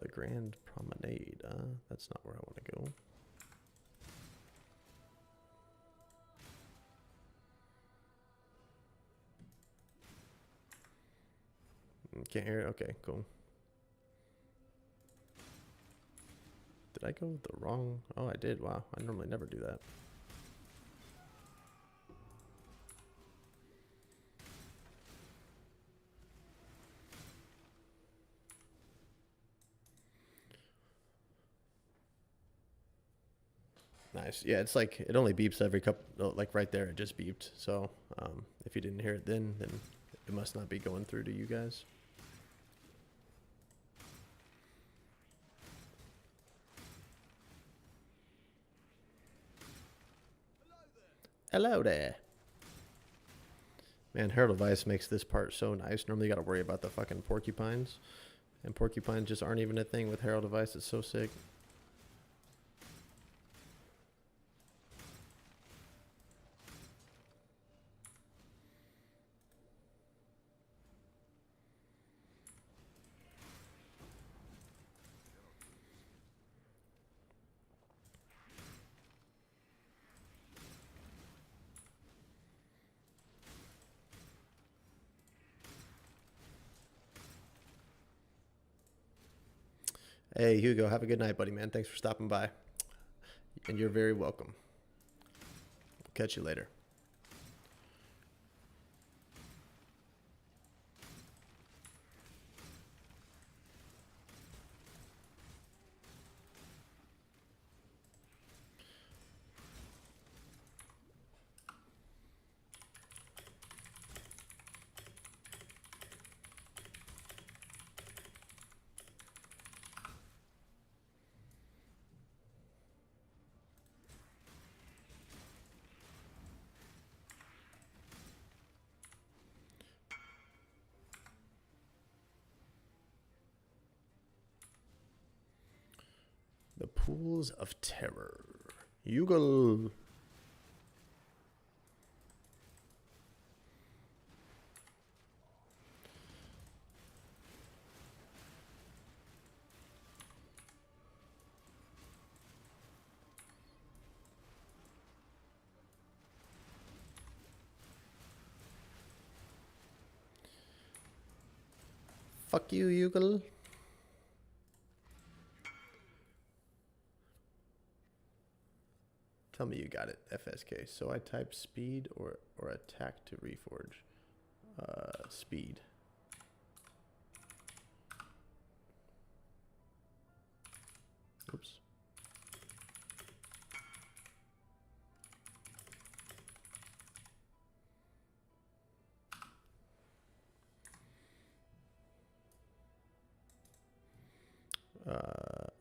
The Grand Promenade. That's not where I want to go. Can't hear it? Okay, cool. Did I go the wrong? Oh, I did. Wow. I normally never do that. Nice. Yeah, it's like it only beeps every couple, like right there, it just beeped. So if you didn't hear it then it must not be going through to you guys. Hello there. Man, Herald of Ice makes this part so nice. Normally you got to worry about the fucking porcupines. And porcupines just aren't even a thing with Herald of Ice. It's so sick. Hey, Hugo, have a good night, buddy, man. Thanks for stopping by. And you're very welcome. Catch you later. The Pools of Terror. Yugal. Fuck you, Yugal. Tell me you got it, FSK. So I type speed or attack to reforge. Speed. Oops.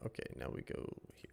Okay, now we go here.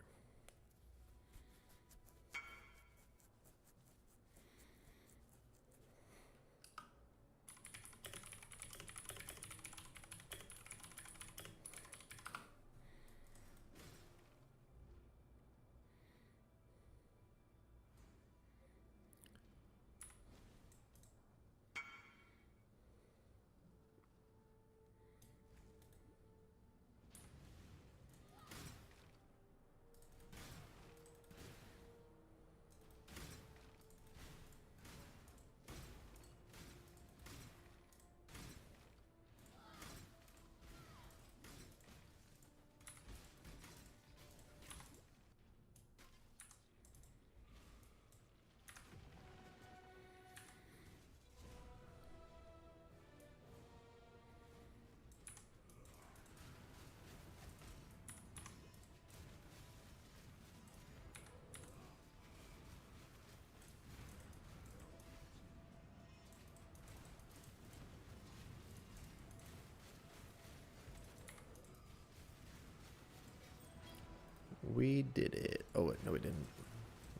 We did it. Oh, wait, no, we didn't.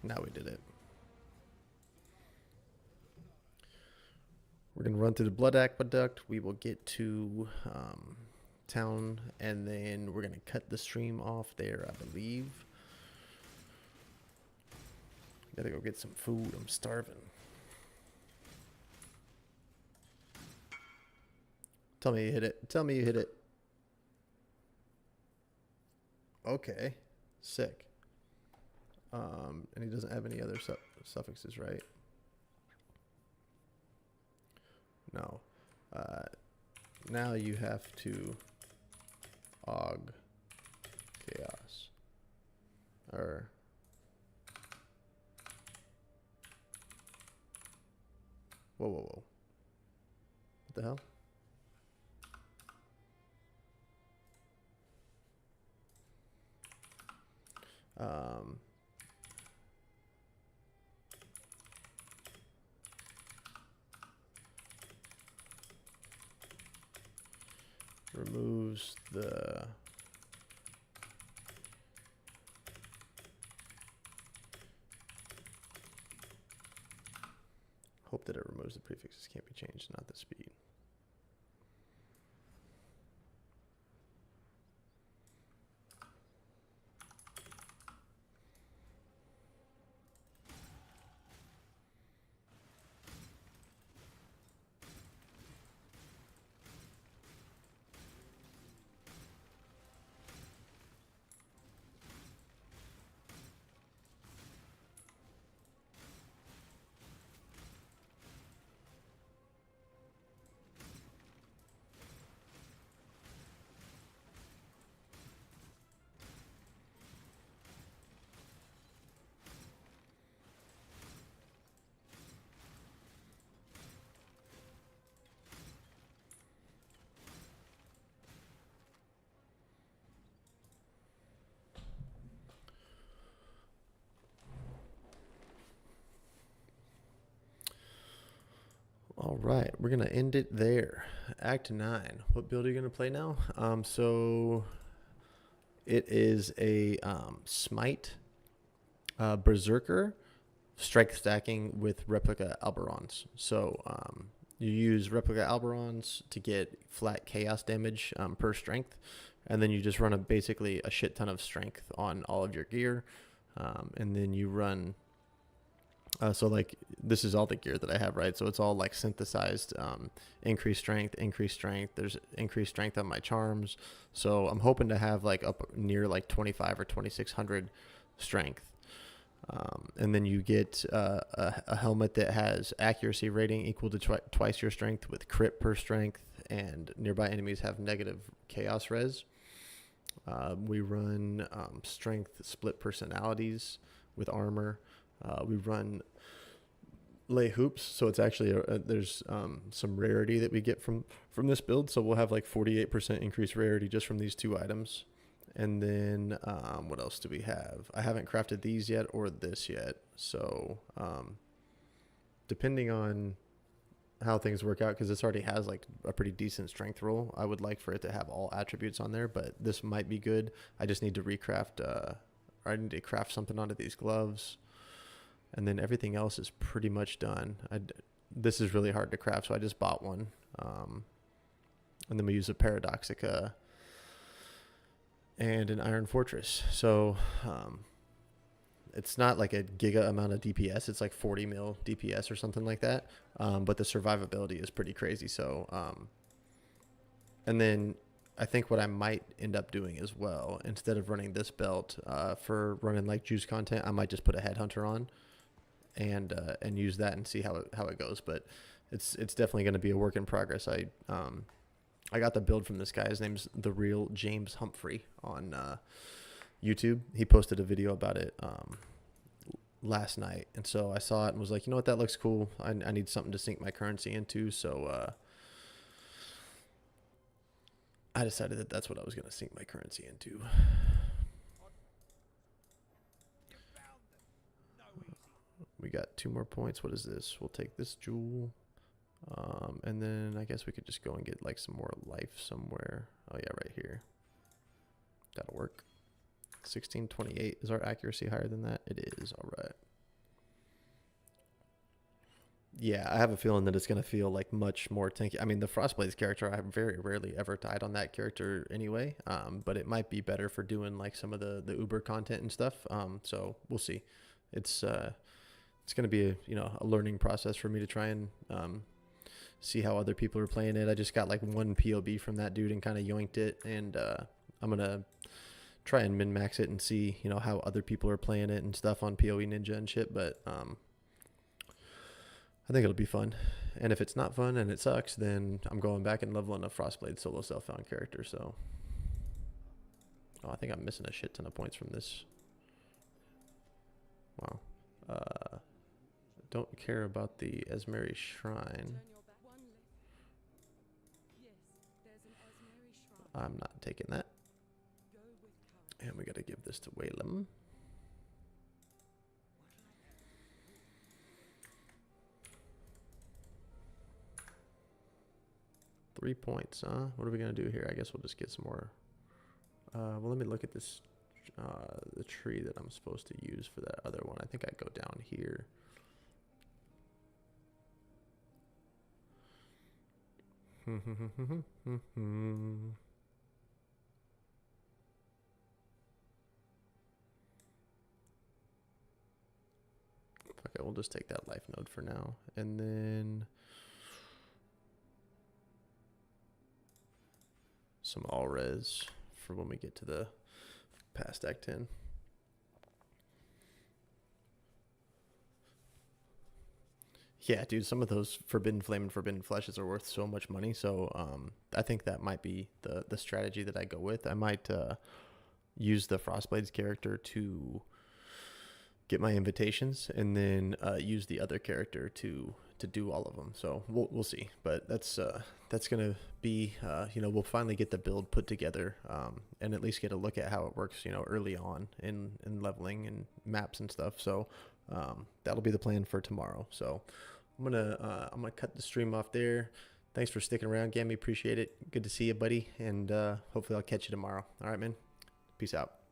Now we did it. We're going to run through the Blood Aqueduct. We will get to town, and then we're going to cut the stream off there, I believe. Gotta go get some food. I'm starving. Tell me you hit it. Tell me you hit it. Okay. Sick. And he doesn't have any other suffixes, right? No. Now you have to aug chaos. Or whoa, whoa, whoa. What the hell? Removes the hope that it removes the prefixes can't be changed, not the speed. All right, we're gonna end it there. Act 9. What build are you gonna play now? So it is a Smite Berserker strike stacking with replica Alberons. So you use replica Alberons to get flat chaos damage per strength, and then you just run basically a shit ton of strength on all of your gear, and then you run. So like this is all the gear that I have, right? So it's all like synthesized, increased strength, increased strength. There's increased strength on my charms. So I'm hoping to have like up near like 25 or 2600 strength. And then you get a helmet that has accuracy rating equal to twice your strength with crit per strength, and nearby enemies have negative chaos res. We run strength split personalities with armor. We run lay hoops, so it's actually there's some rarity that we get from this build, so we'll have like 48% increased rarity just from these two items. And then what else do we have? I haven't crafted these yet or this yet, so depending on how things work out, because this already has like a pretty decent strength roll, I would like for it to have all attributes on there, but this might be good. I just need to recraft or I need to craft something onto these gloves. And then everything else is pretty much done. This is really hard to craft, so I just bought one. And then we use a Paradoxica and an Iron Fortress. So it's not like a giga amount of DPS. It's like 40 mil DPS or something like that. But the survivability is pretty crazy. So, and then I think what I might end up doing as well, instead of running this belt for running like juice content, I might just put a headhunter on and use that and see how it goes. But it's definitely going to be a work in progress. I got the build from this guy. His name's The Real James Humphrey on YouTube. He posted a video about it last night, and so I saw it and was like, you know what, that looks cool. I need something to sink my currency into, so I decided that that's what I was going to sink my currency into. We got 2 more points. What is this? We'll take this jewel. And then I guess we could just go and get like some more life somewhere. Oh yeah, right here. That'll work. 1628. Is our accuracy higher than that? It is. All right. Yeah, I have a feeling that it's going to feel like much more tanky. I mean, the Frostblades character, I have very rarely ever died on that character anyway. But it might be better for doing like some of the Uber content and stuff. So we'll see. It's going to be a learning process for me to try and see how other people are playing it. I just got like one POB from that dude and kind of yoinked it, and I'm gonna try and min-max it and see how other people are playing it and stuff on PoE Ninja and shit. But I think it'll be fun, and if it's not fun and it sucks, then I'm going back and leveling a Frostblade solo self-found character. So I think I'm missing a shit ton of points from this. Wow. Don't care about the Esmeri Shrine. I'm not taking that. And we got to give this to Whalem. Three points, huh? What are we going to do here? I guess we'll just get some more. Well, let me look at this, the tree that I'm supposed to use for that other one. I think I go down here. Okay, we'll just take that life node for now, and then some all res for when we get to the past Act 10. Yeah, dude, some of those Forbidden Flame and Forbidden Fleshes are worth so much money, so I think that might be the strategy that I go with. I might use the Frostblades character to get my invitations, and then use the other character to do all of them. So we'll see, but that's gonna be we'll finally get the build put together, and at least get a look at how it works early on in leveling and maps and stuff. So that'll be the plan for tomorrow. So I'm gonna cut the stream off there. Thanks for sticking around, Gammy. Appreciate it. Good to see you, buddy, and hopefully I'll catch you tomorrow. All right, man. Peace out.